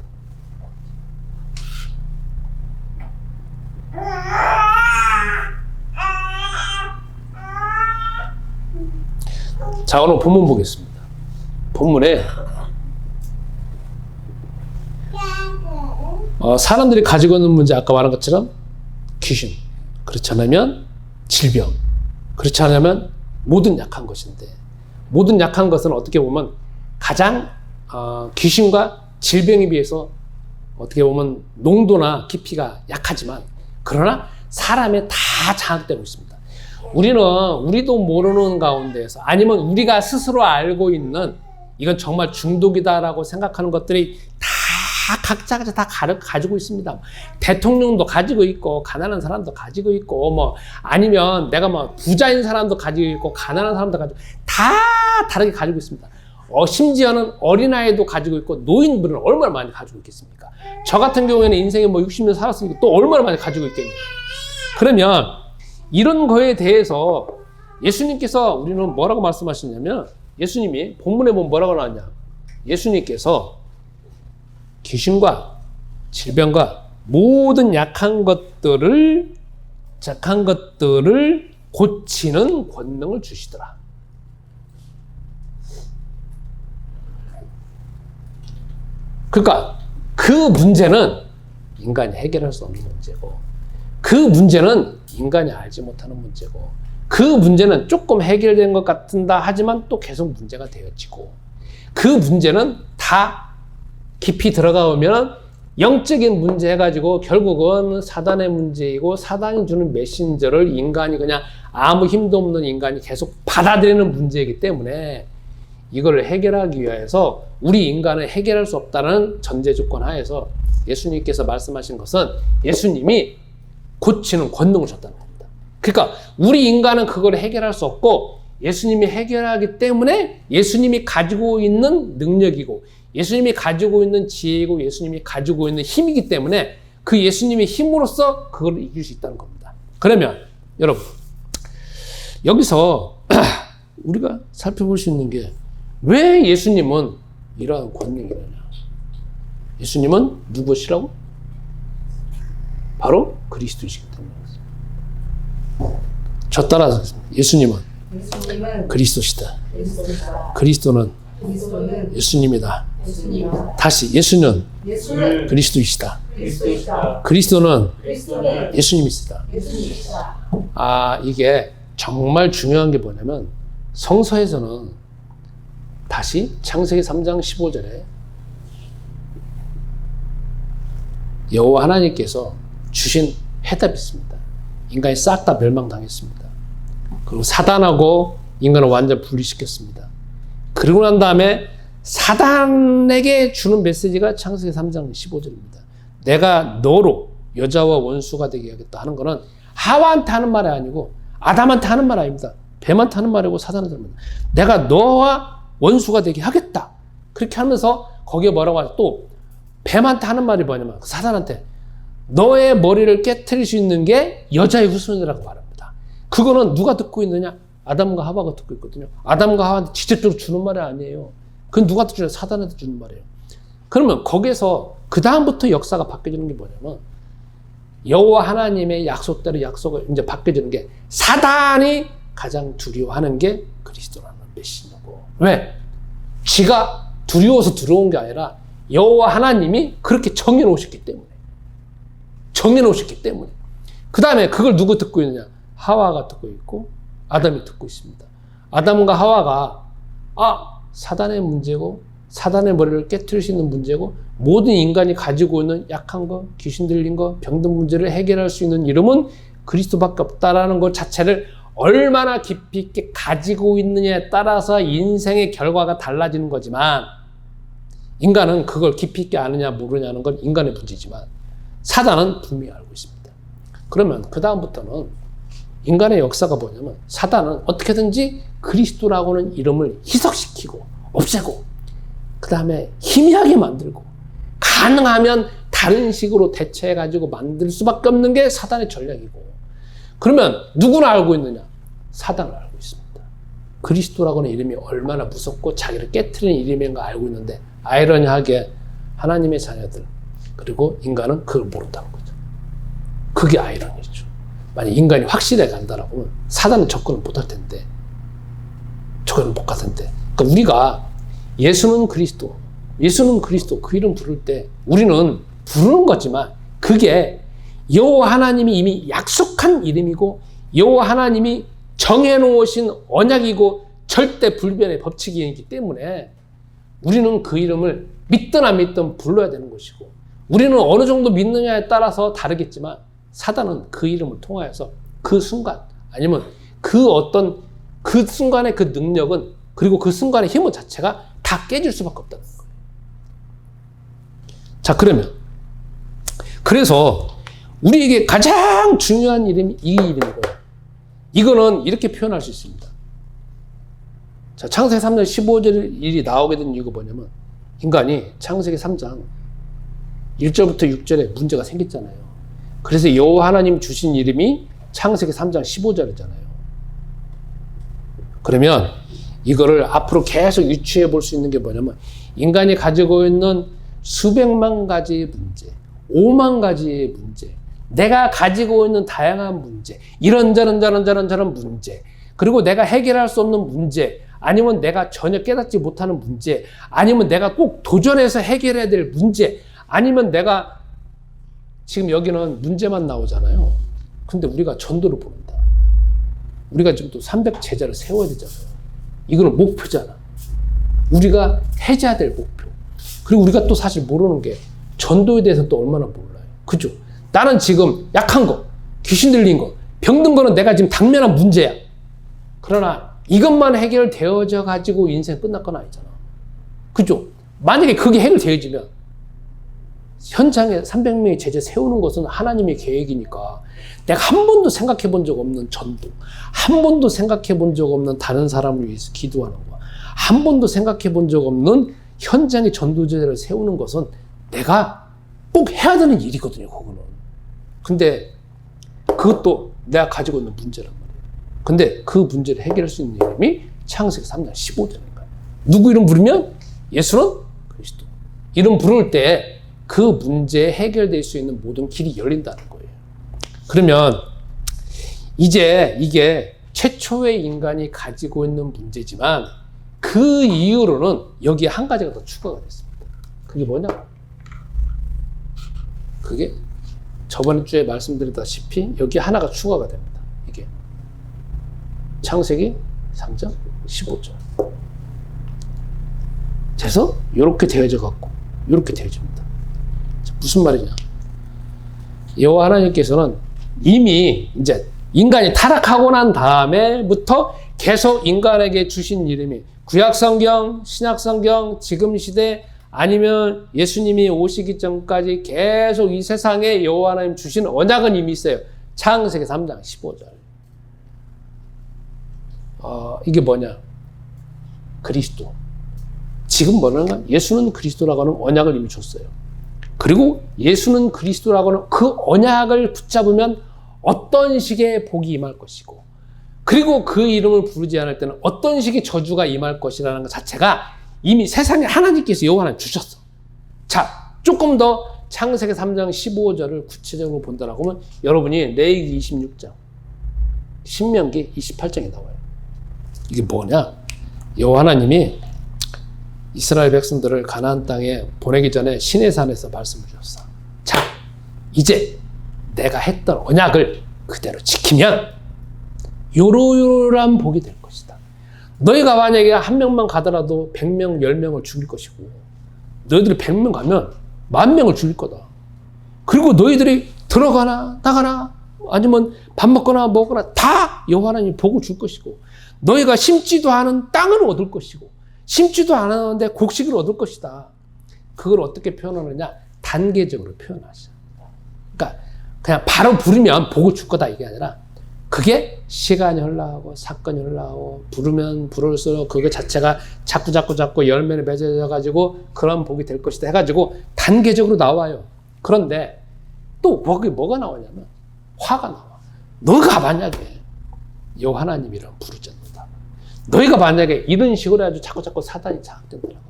자, 오늘 본문 보겠습니다. 본문에 사람들이 가지고 있는 문제, 아까 말한 것처럼 귀신, 그렇지 않으면 질병, 그렇지 않으면 모든 약한 것인데, 모든 약한 것은 어떻게 보면 가장 귀신과 질병에 비해서 어떻게 보면 농도나 깊이가 약하지만 그러나 사람에 다 장악되고 있습니다. 우리도 모르는 가운데에서 아니면 우리가 스스로 알고 있는 이건 정말 중독이다라고 생각하는 것들이 다 각자가 다 가지고 있습니다. 대통령도 가지고 있고 가난한 사람도 가지고 있고 뭐 아니면 내가 뭐 부자인 사람도 가지고 있고 가난한 사람도 가지고 다 다르게 가지고 있습니다. 심지어는 어린아이도 가지고 있고 노인분은 얼마나 많이 가지고 있겠습니까? 저 같은 경우에는 인생에 뭐 60년 살았으니까 또 얼마나 많이 가지고 있겠냐. 그러면 이런 거에 대해서 예수님께서 우리는 뭐라고 말씀하시냐면 예수님이 본문에 보면 뭐라고 나왔냐. 예수님께서 귀신과 질병과 모든 약한 것들을 고치는 권능을 주시더라. 그러니까 그 문제는 인간이 해결할 수 없는 문제고, 그 문제는 인간이 알지 못하는 문제고, 그 문제는 조금 해결된 것 같은다 하지만 또 계속 문제가 되어지고, 그 문제는 다 깊이 들어가면 영적인 문제 해가지고 결국은 사단의 문제이고, 사단이 주는 메신저를 인간이 그냥 아무 힘도 없는 인간이 계속 받아들이는 문제이기 때문에 이걸 해결하기 위해서 우리 인간은 해결할 수 없다는 전제 조건 하에서 예수님께서 말씀하신 것은 예수님이 고치는 권능을 줬다는 겁니다. 그러니까 우리 인간은 그걸 해결할 수 없고 예수님이 해결하기 때문에 예수님이 가지고 있는 능력이고 예수님이 가지고 있는 지혜이고 예수님이 가지고 있는 힘이기 때문에 그 예수님의 힘으로써 그걸 이길 수 있다는 겁니다. 그러면 여러분 여기서 우리가 살펴볼 수 있는 게 왜 예수님은 이러한 권능이냐냐. 예수님은 누구시라고? 바로 그리스도이시기 때문에. 저 따라서 예수님은 그리스도시다. 그리스도는 예수님이다. 다시 예수는 그리스도이시다. 그리스도는 예수님이시다. 이게 정말 중요한 게 뭐냐면 성서에서는 다시 창세기 3장 15절에 여호와 하나님께서 주신 해답이 있습니다. 인간이 싹 다 멸망당했습니다. 그리고 사단하고 인간을 완전 분리시켰습니다. 그리고 난 다음에 사단에게 주는 메시지가 창세기 3장 15절입니다. 내가 너로 여자와 원수가 되게 하겠다 하는 거는 하와한테 하는 말이 아니고 아담한테 하는 말 아닙니다. 뱀한테 하는 말이고 사단한테 하는 말입니다. 내가 너와 원수가 되게 하겠다. 그렇게 하면서 거기에 뭐라고 하죠? 또 뱀한테 하는 말이 뭐냐면 사단한테 너의 머리를 깨트릴 수 있는 게 여자의 후손이라고 말합니다. 그거는 누가 듣고 있느냐? 아담과 하와가 듣고 있거든요. 아담과 하와한테 직접적으로 주는 말이 아니에요. 그건 누구한테 주냐? 사단한테 주는 말이에요. 그러면 거기에서 그 다음부터 역사가 바뀌어지는 게 뭐냐면 여호와 하나님의 약속대로 약속을 이제 바뀌어지는 게 사단이 가장 두려워하는 게 그리스도라는 메시지고. 왜? 지가 두려워서 들어온 게 아니라 여호와 하나님이 그렇게 정해놓으셨기 때문에. 정해놓으셨기 때문에. 그 다음에 그걸 누구 듣고 있느냐? 하와가 듣고 있고 아담이 듣고 있습니다. 아담과 하와가 사단의 문제고 사단의 머리를 깨트릴 수 있는 문제고 모든 인간이 가지고 있는 약한 거, 귀신 들린 거, 병든 문제를 해결할 수 있는 이름은 그리스도밖에 없다라는 것 자체를 얼마나 깊이 있게 가지고 있느냐에 따라서 인생의 결과가 달라지는 거지만 인간은 그걸 깊이 있게 아느냐 모르냐는 건 인간의 문제지만 사단은 분명히 알고 있습니다. 그러면 그 다음부터는 인간의 역사가 뭐냐면 사단은 어떻게든지 그리스도라고는 이름을 희석시키고 없애고 그 다음에 희미하게 만들고 가능하면 다른 식으로 대체해가지고 만들 수밖에 없는 게 사단의 전략이고 그러면 누구를 알고 있느냐? 사단을 알고 있습니다. 그리스도라고는 이름이 얼마나 무섭고 자기를 깨트리는 이름인가 알고 있는데 아이러니하게 하나님의 자녀들 그리고 인간은 그걸 모른다는 거죠. 그게 아이러니죠. 만약 인간이 확실해 간다라고 하면 사단은 접근을 못할 텐데 접근을 못 갈 텐데 그러니까 우리가 예수는 그리스도 그 이름 부를 때 우리는 부르는 거지만 그게 여호와 하나님이 이미 약속한 이름이고 여호와 하나님이 정해놓으신 언약이고 절대 불변의 법칙이기 때문에 우리는 그 이름을 믿든 안 믿든 불러야 되는 것이고 우리는 어느 정도 믿느냐에 따라서 다르겠지만 사단은 그 이름을 통하여서 그 순간 아니면 그 어떤 그 순간의 그 능력은 그리고 그 순간의 힘은 자체가 다 깨질 수밖에 없다는 거예요. 자, 그러면 그래서 우리에게 가장 중요한 이름이 이 이름이고요. 이거는 이렇게 표현할 수 있습니다. 자, 창세기 3장 15절 일이 나오게 된 이유가 뭐냐면 인간이 창세기 3장 1절부터 6절에 문제가 생겼잖아요. 그래서 여호와 하나님 주신 이름이 창세기 3장 15절이잖아요. 그러면 이거를 앞으로 계속 유추해 볼 수 있는 게 뭐냐면 인간이 가지고 있는 수백만 가지의 문제, 5만 가지의 문제, 내가 가지고 있는 다양한 문제, 이런저런 문제, 그리고 내가 해결할 수 없는 문제, 아니면 내가 전혀 깨닫지 못하는 문제, 아니면 내가 꼭 도전해서 해결해야 될 문제, 아니면 내가 지금 여기는 문제만 나오잖아요. 근데 우리가 전도를 모른다. 우리가 지금 또 300제자를 세워야 되잖아요. 이거는 목표잖아. 우리가 해줘야 될 목표. 그리고 우리가 또 사실 모르는 게 전도에 대해서는 또 얼마나 몰라요. 그죠? 나는 지금 약한 거, 귀신 들린 거, 병든 거는 내가 지금 당면한 문제야. 그러나 이것만 해결되어져 가지고 인생 끝날 건 아니잖아. 그죠? 만약에 그게 해결되어지면 현장에 300명의 제자 세우는 것은 하나님의 계획이니까 내가 한 번도 생각해 본 적 없는 전도, 한 번도 생각해 본 적 없는 다른 사람을 위해서 기도하는 거, 한 번도 생각해 본 적 없는 현장의 전도제자를 세우는 것은 내가 꼭 해야 되는 일이거든요, 그거는. 근데 그것도 내가 가지고 있는 문제란 말이에요. 근데 그 문제를 해결할 수 있는 이름이 창세기 3장 15절인 거예요. 누구 이름 부르면? 예수는 그리스도. 이름 부를 때 그 문제에 해결될 수 있는 모든 길이 열린다는 거예요. 그러면 이제 이게 최초의 인간이 가지고 있는 문제지만 그 이후로는 여기에 한 가지가 더 추가가 됐습니다. 그게 뭐냐? 그게 저번 주에 말씀드렸다시피 여기 하나가 추가가 됩니다. 이게 창세기 3장 15절. 그래서 이렇게 되어져 갖고 이렇게 되어집니다. 무슨 말이냐? 여호와 하나님께서는 이미 이제 인간이 타락하고 난 다음에부터 계속 인간에게 주신 이름이 구약성경, 신약성경, 지금 시대 아니면 예수님이 오시기 전까지 계속 이 세상에 여호와 하나님 주신 언약은 이미 있어요. 창세기 3장 15절. 이게 뭐냐? 그리스도. 지금 뭐냐면 예수는 그리스도라고 하는 언약을 이미 줬어요. 그리고 예수는 그리스도라고 하는 그 언약을 붙잡으면 어떤 식의 복이 임할 것이고, 그리고 그 이름을 부르지 않을 때는 어떤 식의 저주가 임할 것이라는 것 자체가 이미 세상에 하나님께서 여호와 하나님 주셨어. 자, 조금 더 창세기 3장 15절을 구체적으로 본다라고 하면 여러분이 레위기 26장, 신명기 28장에 나와요. 이게 뭐냐? 여호와 하나님이 이스라엘 백성들을 가나안 땅에 보내기 전에 시내산에서 말씀을 주셨어. 자, 이제 내가 했던 언약을 그대로 지키면 요러요러한 복이 될 것이다. 너희가 만약에 한 명만 가더라도 100명, 10명을 죽일 것이고, 너희들이 100명 가면 10,000명을 죽일 거다. 그리고 너희들이 들어가나 나가나 아니면 밥 먹거나 먹거나 다 여호와 하나님이 복을 줄 것이고, 너희가 심지도 않은 땅을 얻을 것이고, 심지도 않았는데 곡식을 얻을 것이다. 그걸 어떻게 표현하느냐? 단계적으로 표현하죠. 그러니까 그냥 바로 부르면 복을 줄 거다 이게 아니라, 그게 시간이 흘러가고 사건이 흘러가고 부르면 부를수록 그거 자체가 자꾸 열매를 맺어져 가지고 그런 복이 될 것이다 해가지고 단계적으로 나와요. 그런데 또 거기 뭐가 나오냐면 화가 나와. 너가 만약에 여호와 하나님이랑 부르지 않는다, 너희가 만약에 이런 식으로 해가지고 자꾸 사단이 장악된다고 하면,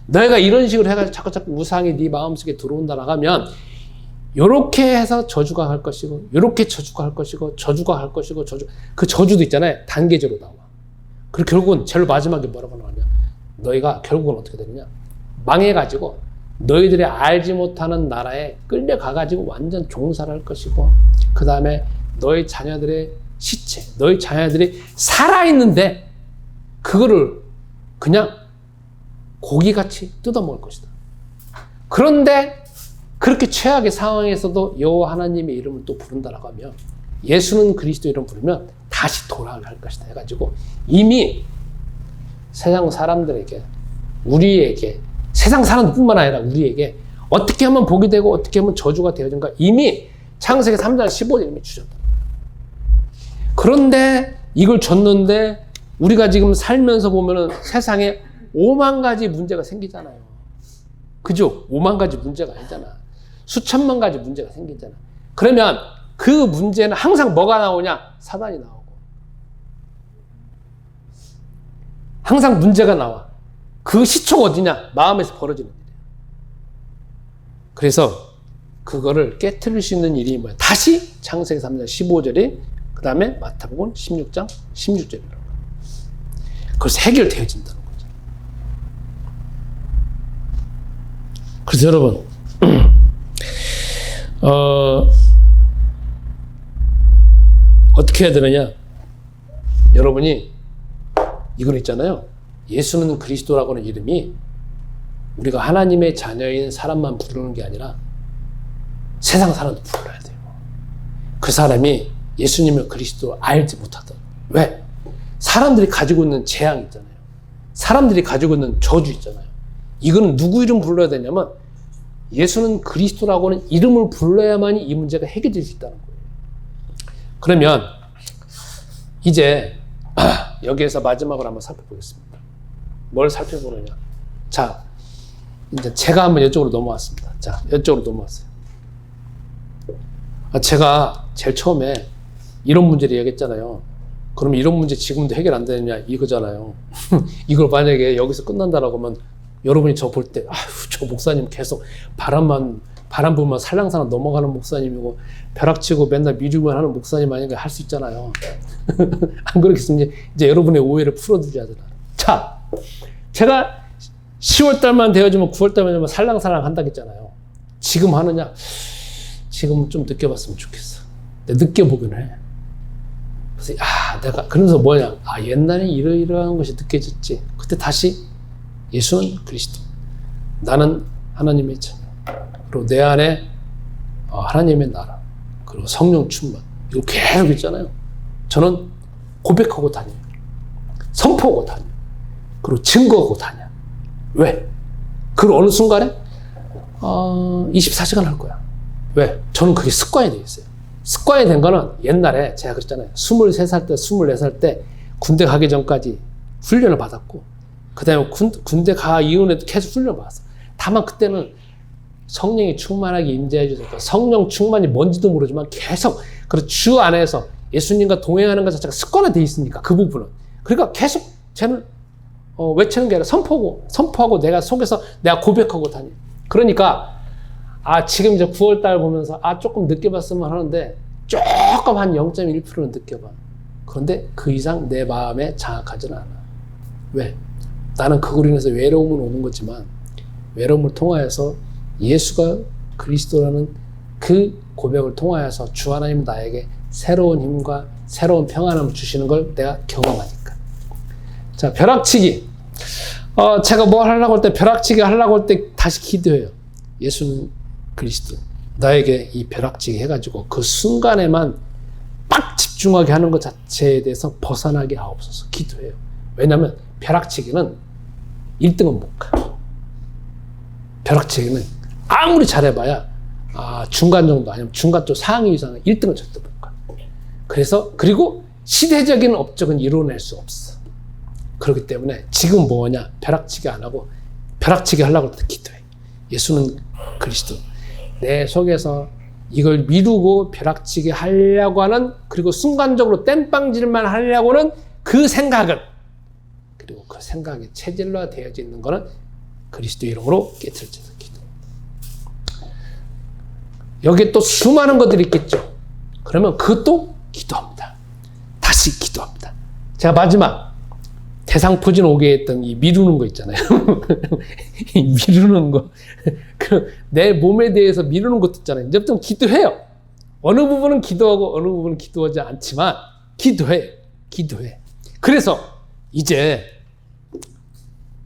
너희가 이런 식으로 해가지고 자꾸 우상이 네 마음속에 들어온다라고 하면, 요렇게 해서 저주가 할 것이고, 요렇게 저주가 할 것이고, 저주가 할 것이고, 그 저주도 있잖아요. 단계적으로 나와. 그리고 결국은 제일 마지막에 뭐라고 나오냐? 너희가 결국은 어떻게 되느냐? 망해가지고 너희들이 알지 못하는 나라에 끌려가가지고 완전 종살을 할 것이고, 그 다음에 너희 자녀들의 시체, 너희 자녀들이 살아있는데 그거를 그냥 고기같이 뜯어먹을 것이다. 그런데 그렇게 최악의 상황에서도 여호와 하나님의 이름을 또 부른다라고 하면, 예수는 그리스도 이름 부르면 다시 돌아갈 것이다 해가지고 이미 세상 사람들에게, 우리에게, 세상 사람뿐만 아니라 우리에게 어떻게 하면 복이 되고 어떻게 하면 저주가 되어진가 이미 창세기 3장 15절 이미 주셨다. 그런데 이걸 줬는데 우리가 지금 살면서 보면은 세상에 5만 가지 문제가 생기잖아요. 그죠? 5만 가지 문제가 아니잖아. 수천만 가지 문제가 생기잖아. 그러면 그 문제는 항상 뭐가 나오냐? 사단이 나오고. 항상 문제가 나와. 그 시초가 어디냐? 마음에서 벌어지는 일이에요. 그래서 그거를 깨트릴 수 있는 일이 뭐야? 다시 창세기 3장 15절이 그 다음에 마태복음 16장 16절이라고. 그래서 해결되어진다는 거죠. 그래서 여러분, 어떻게 해야 되느냐? 여러분이 이건 있잖아요. 예수는 그리스도라고 하는 이름이 우리가 하나님의 자녀인 사람만 부르는 게 아니라 세상 사람도 불러야 돼요. 그 사람이 예수님을 그리스도 알지 못하던. 왜? 사람들이 가지고 있는 재앙 있잖아요. 사람들이 가지고 있는 저주 있잖아요. 이거는 누구 이름 불러야 되냐면 예수는 그리스도라고 하는 이름을 불러야만이 이 문제가 해결될 수 있다는 거예요. 그러면 이제 여기에서 마지막으로 한번 살펴보겠습니다. 뭘 살펴보느냐? 자, 이제 제가 한번 이쪽으로 넘어왔습니다. 자, 이쪽으로 넘어왔어요. 제가 제일 처음에 이런 문제를 얘기했잖아요. 그럼 이런 문제 지금도 해결 안 되느냐 이거잖아요. 이걸 만약에 여기서 끝난다라고 하면 여러분이 저 볼 때, 아휴, 저 목사님 계속 바람 불면 살랑살랑 넘어가는 목사님이고 벼락치고 맨날 미주만 하는 목사님 아닌가 할 수 있잖아요. 안 그렇겠습니까? 이제 여러분의 오해를 풀어드려야 되나. 자, 제가 10월달만 되어지면 9월달만 되면 살랑살랑 한다고 했잖아요. 지금 하느냐? 지금 좀 느껴봤으면 좋겠어. 느껴보긴 해. 그래서 그러면서 뭐냐? 옛날에 이러이러한 것이 느껴졌지. 그때 다시 예수는 그리스도, 나는 하나님의 자녀, 그리고 내 안에 하나님의 나라, 그리고 성령 충만, 이거 계속 있잖아요. 저는 고백하고 다녀요. 선포하고 다녀요. 그리고 증거하고 다녀요. 왜? 그 어느 순간에 24시간 할 거야. 왜? 저는 그게 습관이 되어 있어요. 습관이 된 거는 옛날에 제가 그랬잖아요. 23살 때, 24살 때 군대 가기 전까지 훈련을 받았고, 그 다음에 군대 가 이후에도 계속 훈련을 받았어. 다만 그때는 성령이 충만하게 임재해 주셔서 성령 충만이 뭔지도 모르지만 계속 그 주 안에서 예수님과 동행하는 것 자체가 습관화되어 있으니까 그 부분은. 그러니까 계속 쟤는 외치는 게 아니라 선포하고 내가 속에서 내가 고백하고 다녀. 그러니까 지금 이제 9월달 보면서 조금 늦게 봤으면 하는데 조금 한 0.1%는 늦게 봐. 그런데 그 이상 내 마음에 장악하지는 않아. 왜? 나는 그걸로 인해서 외로움은 오는 거지만 외로움을 통하여서 예수가 그리스도라는 그 고백을 통하여서 주 하나님 나에게 새로운 힘과 새로운 평안함을 주시는 걸 내가 경험하니까. 자, 벼락치기. 제가 뭘 하려고 할 때, 벼락치기 하려고 할 때 다시 기도해요. 예수는 그리스도. 나에게 이 벼락치기 해가지고 그 순간에만 빡 집중하게 하는 것 자체에 대해서 벗어나게 하옵소서. 기도해요. 왜냐하면 벼락치기는 1등은 못 가. 벼락치기는 아무리 잘해봐야 중간 정도 아니면 중간 쪽 상위 이상은 1등은 절대 못 가. 그리고 시대적인 업적은 이뤄낼 수 없어. 그렇기 때문에 지금 뭐냐? 벼락치기 안 하고 벼락치기 하려고 할 때 기도해. 예수는 그리스도. 내 속에서 이걸 미루고 벼락치기 하려고 하는, 그리고 순간적으로 땜빵질만 하려고는 그 생각은, 그리고 그 생각이 체질화 되어져 있는 것은 그리스도 이름으로 깨트려져서 기도. 여기에 또 수많은 것들이 있겠죠. 그러면 그것도 기도합니다. 다시 기도합니다. 제가 마지막 대상포진 오게 했던 이 미루는 거 있잖아요. 이 미루는 거. 내 몸에 대해서 미루는 것도 있잖아요. 이제부터 기도해요. 어느 부분은 기도하고 어느 부분은 기도하지 않지만 기도해. 그래서 이제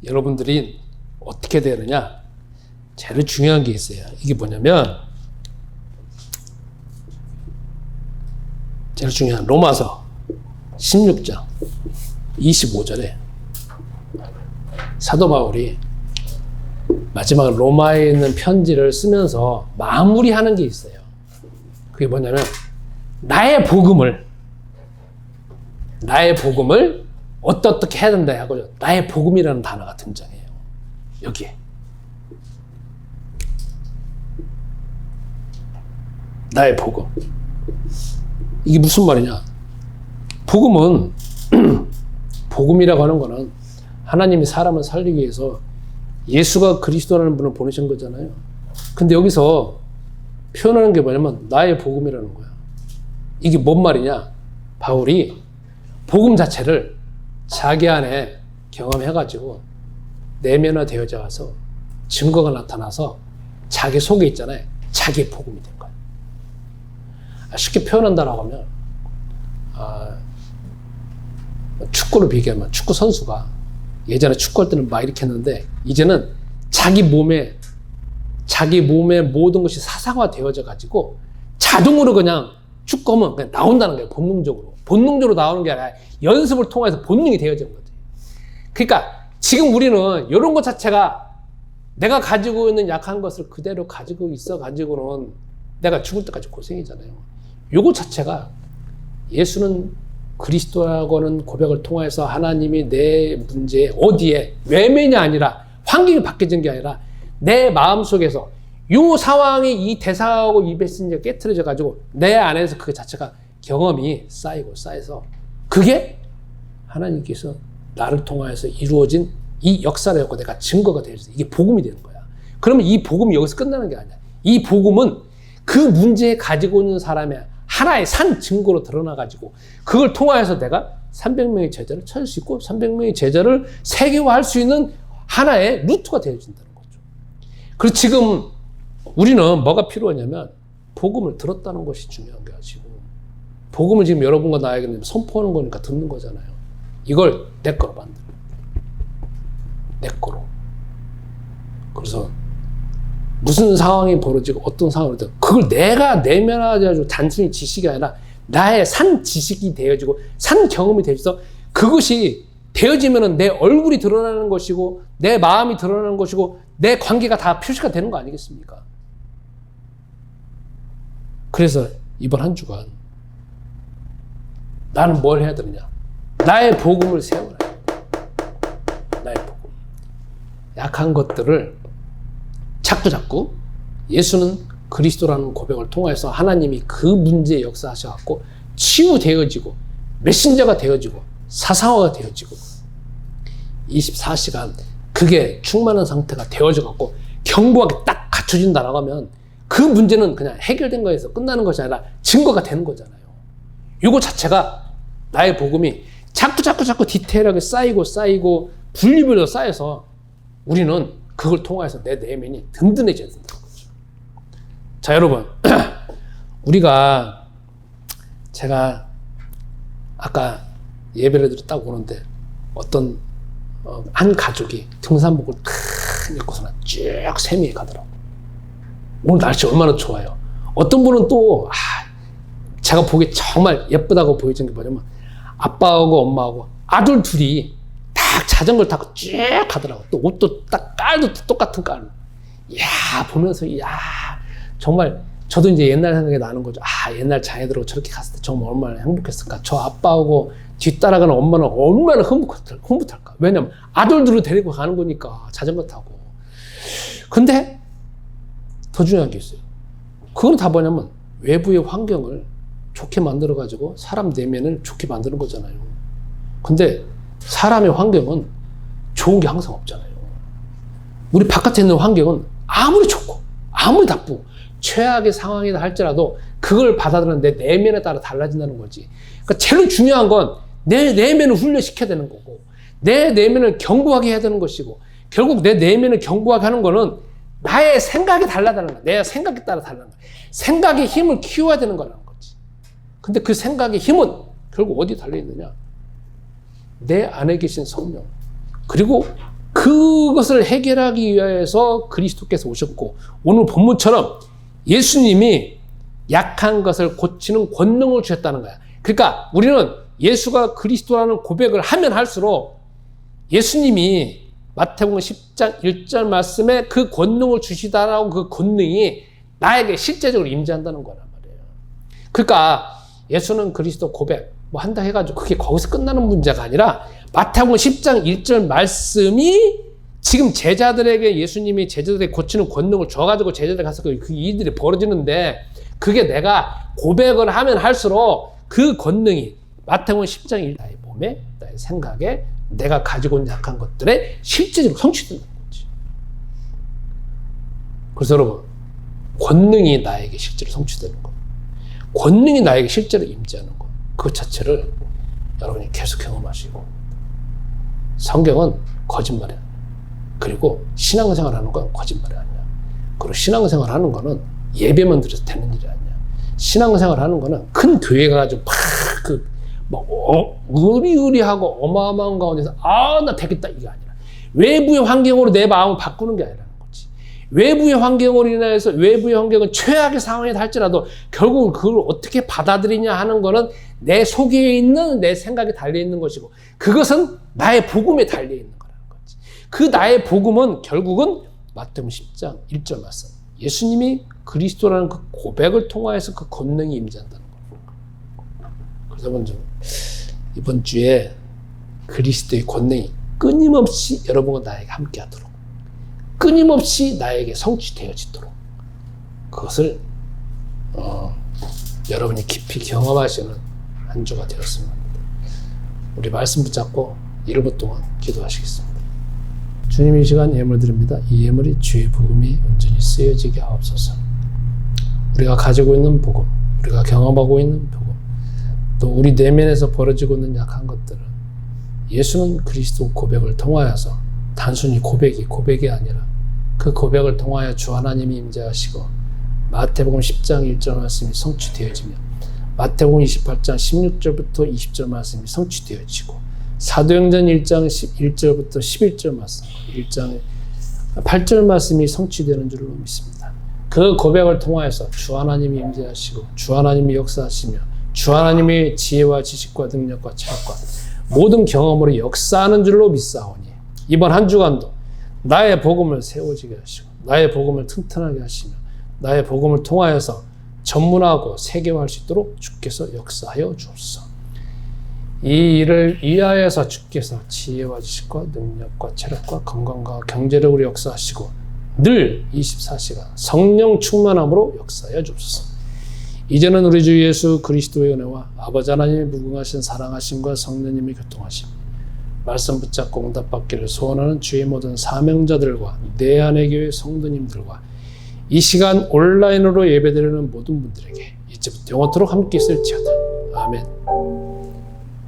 여러분들이 어떻게 되느냐? 제일 중요한 게 있어요. 이게 뭐냐면 제일 중요한 로마서 16장 25절에 사도 바울이 마지막 로마에 있는 편지를 쓰면서 마무리하는 게 있어요. 그게 뭐냐면 나의 복음을 어떻게 해야 된다 하고 나의 복음이라는 단어가 등장해요. 여기에 나의 복음. 이게 무슨 말이냐? 복음은 복음이라고 하는 거는 하나님이 사람을 살리기 위해서 예수가 그리스도라는 분을 보내신 거잖아요. 근데 여기서 표현하는 게 뭐냐면 나의 복음이라는 거야. 이게 뭔 말이냐? 바울이 복음 자체를 자기 안에 경험해가지고 내면화되어져 와서 증거가 나타나서 자기 속에 있잖아요. 자기의 복음이 된 거야. 쉽게 표현한다라고 하면 축구를 비교하면 축구 선수가 예전에 축구할 때는 막 이렇게 했는데 이제는 자기 몸에 모든 것이 사상화되어져 가지고 자동으로 그냥 축구하면 그냥 나온다는 거예요. 본능적으로 나오는 게 아니라 연습을 통해서 본능이 되어진 거지. 그러니까 지금 우리는 이런 것 자체가 내가 가지고 있는 약한 것을 그대로 가지고 있어 가지고는 내가 죽을 때까지 고생이잖아요. 요거 자체가 예수는 그리스도라고는 고백을 통해서 하나님이 내 문제에 어디에 외면이 아니라 환경이 바뀌어진 게 아니라 내 마음속에서 이 상황이 이 대사하고 이 메시지가 깨트려져 가지고 내 안에서 그 자체가 경험이 쌓여서 그게 하나님께서 나를 통해서 이루어진 이 역사라고 내가 증거가 되어서 이게 복음이 되는 거야. 그러면 이 복음이 여기서 끝나는 게 아니야. 이 복음은 그 문제에 가지고 있는 사람의 하나의 산 증거로 드러나가지고 그걸 통하여서 내가 300명의 제자를 찾을 수 있고 300명의 제자를 세계화할 수 있는 하나의 루트가 되어진다는 거죠. 그리고 지금 우리는 뭐가 필요하냐면 복음을 들었다는 것이 중요한 게 아니고 복음을 지금 여러분과 나에게 선포하는 거니까 듣는 거잖아요. 이걸 내 거로 만들어. 내 거로. 그래서 무슨 상황이 벌어지고 어떤 상황이든 그걸 내가 내면화해가지고 단순히 지식이 아니라 나의 산 지식이 되어지고 산 경험이 되어서 그것이 되어지면은 내 얼굴이 드러나는 것이고 내 마음이 드러나는 것이고 내 관계가 다 표시가 되는 거 아니겠습니까? 그래서 이번 한 주간 나는 뭘 해야 되느냐? 나의 복음을 세워라. 나의 복음. 약한 것들을 자꾸 예수는 그리스도라는 고백을 통해서 하나님이 그 문제에 역사하셔갖고 치유되어지고 메신저가 되어지고 사사화가 되어지고 24시간 그게 충만한 상태가 되어져갖고 견고하게 딱 갖춰진다라고 하면 그 문제는 그냥 해결된 거에서 끝나는 것이 아니라 증거가 되는 거잖아요. 이거 자체가 나의 복음이 자꾸 디테일하게 쌓이고 분리별로 쌓여서 우리는 그걸 통해서 내 내면이 든든해져야 된다는 거죠. 자, 여러분. 제가 아까 예배를 드리러 딱 오는데 어떤 한 가족이 등산복을 큰 입고서 쭉 세미에 가더라고. 오늘 날씨 얼마나 좋아요. 어떤 분은 또 제가 보기에 정말 예쁘다고 보여준 게 뭐냐면 아빠하고 엄마하고 아들 둘이 딱 자전거를 타고 쭉 가더라고. 또 옷도 딱 깔도 똑같은 깔로. 이야, 보면서 정말 저도 이제 옛날 생각이 나는 거죠. 옛날 자녀들하고 저렇게 갔을 때 정말 얼마나 행복했을까. 저 아빠하고 뒤따라가는 엄마는 얼마나 흐뭇할까. 왜냐면 아들들을 데리고 가는 거니까 자전거 타고. 근데 더 중요한 게 있어요. 그건 다 뭐냐면 외부의 환경을 좋게 만들어가지고 사람 내면을 좋게 만드는 거잖아요. 근데 사람의 환경은 좋은 게 항상 없잖아요. 우리 바깥에 있는 환경은 아무리 좋고 아무리 나쁘고 최악의 상황이다 할지라도 그걸 받아들이는 내 내면에 따라 달라진다는 거지. 그러니까 제일 중요한 건 내 내면을 훈련시켜야 되는 거고 내 내면을 견고하게 해야 되는 것이고 결국 내 내면을 견고하게 하는 거는 나의 생각이 달라다는 거야. 내 생각에 따라 달라는 거야. 생각의 힘을 키워야 되는 거라는 거지. 근데 그 생각의 힘은 결국 어디에 달려있느냐? 내 안에 계신 성령. 그리고 그것을 해결하기 위해서 그리스도께서 오셨고 오늘 본문처럼 예수님이 약한 것을 고치는 권능을 주셨다는 거야. 그러니까 우리는 예수가 그리스도라는 고백을 하면 할수록 예수님이 마태복음 10장 1절 말씀에 그 권능을 주시다라고 그 권능이 나에게 실제적으로 임재한다는 거란 말이에요. 그러니까 예수는 그리스도 고백 한다 해가지고 그게 거기서 끝나는 문제가 아니라 마태복음 10장 1절 말씀이 지금 제자들에게 예수님이 제자들에게 고치는 권능을 줘가지고 제자들 가서 그 일들이 벌어지는데 그게 내가 고백을 하면 할수록 그 권능이 마태복음 10장 1절 나의 몸에 나의 생각에 내가 가지고 있는 약한 것들에 실제적으로 성취되는 거지. 그래서 여러분 권능이 나에게 실제로 성취되는 거 권능이 나에게 실제로 임재하는 거 그 자체를 여러분이 계속 경험하시고 성경은 거짓말이야. 그리고 신앙생활하는 건 거짓말이 아니야. 그리고 신앙생활하는 거는 예배만 드려서 되는 일이 아니야. 신앙생활하는 거는 큰 교회 가가지고 의리의리하고 어마어마한 가운데서 나 되겠다 이게 아니라 외부의 환경으로 내 마음을 바꾸는 게 아니라는 거지. 외부의 환경으로 인해서 외부의 환경은 최악의 상황이다 할지라도 결국은 그걸 어떻게 받아들이냐 하는 거는 내 속에 있는 내 생각에 달려있는 것이고 그것은 나의 복음에 달려있는 거라는 거지. 그 나의 복음은 결국은 마태복음 10장 1절 말씀 예수님이 그리스도라는 그 고백을 통하여서 그 권능이 임재한다는 거예요. 그래서 먼저 이번 주에 그리스도의 권능이 끊임없이 여러분과 나에게 함께하도록 끊임없이 나에게 성취되어지도록 그것을 여러분이 깊이 경험하시는 한 주가 되었으면 합니다. 우리 말씀 붙잡고 1분 동안 기도하시겠습니다. 주님 이 시간 예물 드립니다. 이 예물이 주의 복음이 온전히 쓰여지게 하옵소서. 우리가 가지고 있는 복음, 우리가 경험하고 있는 복음, 또 우리 내면에서 벌어지고 있는 약한 것들은 예수는 그리스도 고백을 통하여서 단순히 고백이 아니라 그 고백을 통하여 주 하나님이 임재하시고 마태복음 10장 1절 말씀이 성취되어지며 마태복음 28장 16절부터 20절 말씀이 성취되어지고 사도행전 1장 1절부터 11절 말씀 1장 8절 말씀이 성취되는 줄로 믿습니다. 그 고백을 통하여서 주 하나님이 임재하시고 주 하나님이 역사하시며 주 하나님의 지혜와 지식과 능력과 체력과 모든 경험으로 역사하는 줄로 믿사오니 이번 한 주간도 나의 복음을 세워지게 하시고 나의 복음을 튼튼하게 하시며 나의 복음을 통하여서 전문화하고 세계화할 수 있도록 주께서 역사하여 주옵소서. 이 일을 위하여서 주께서 지혜와 지식과 능력과 체력과 건강과 경제력으로 역사하시고 늘 24시간 성령 충만함으로 역사하여 주옵소서. 이제는 우리 주 예수 그리스도의 은혜와 아버지 하나님의 무궁하신 사랑하심과 성령님의 교통하심, 말씀 붙잡고 응답받기를 소원하는 주의 모든 사명자들과 내 안의 교회 성도님들과 이 시간 온라인으로 예배드리는 모든 분들에게 이제부터 영원토록 함께 있을지어다.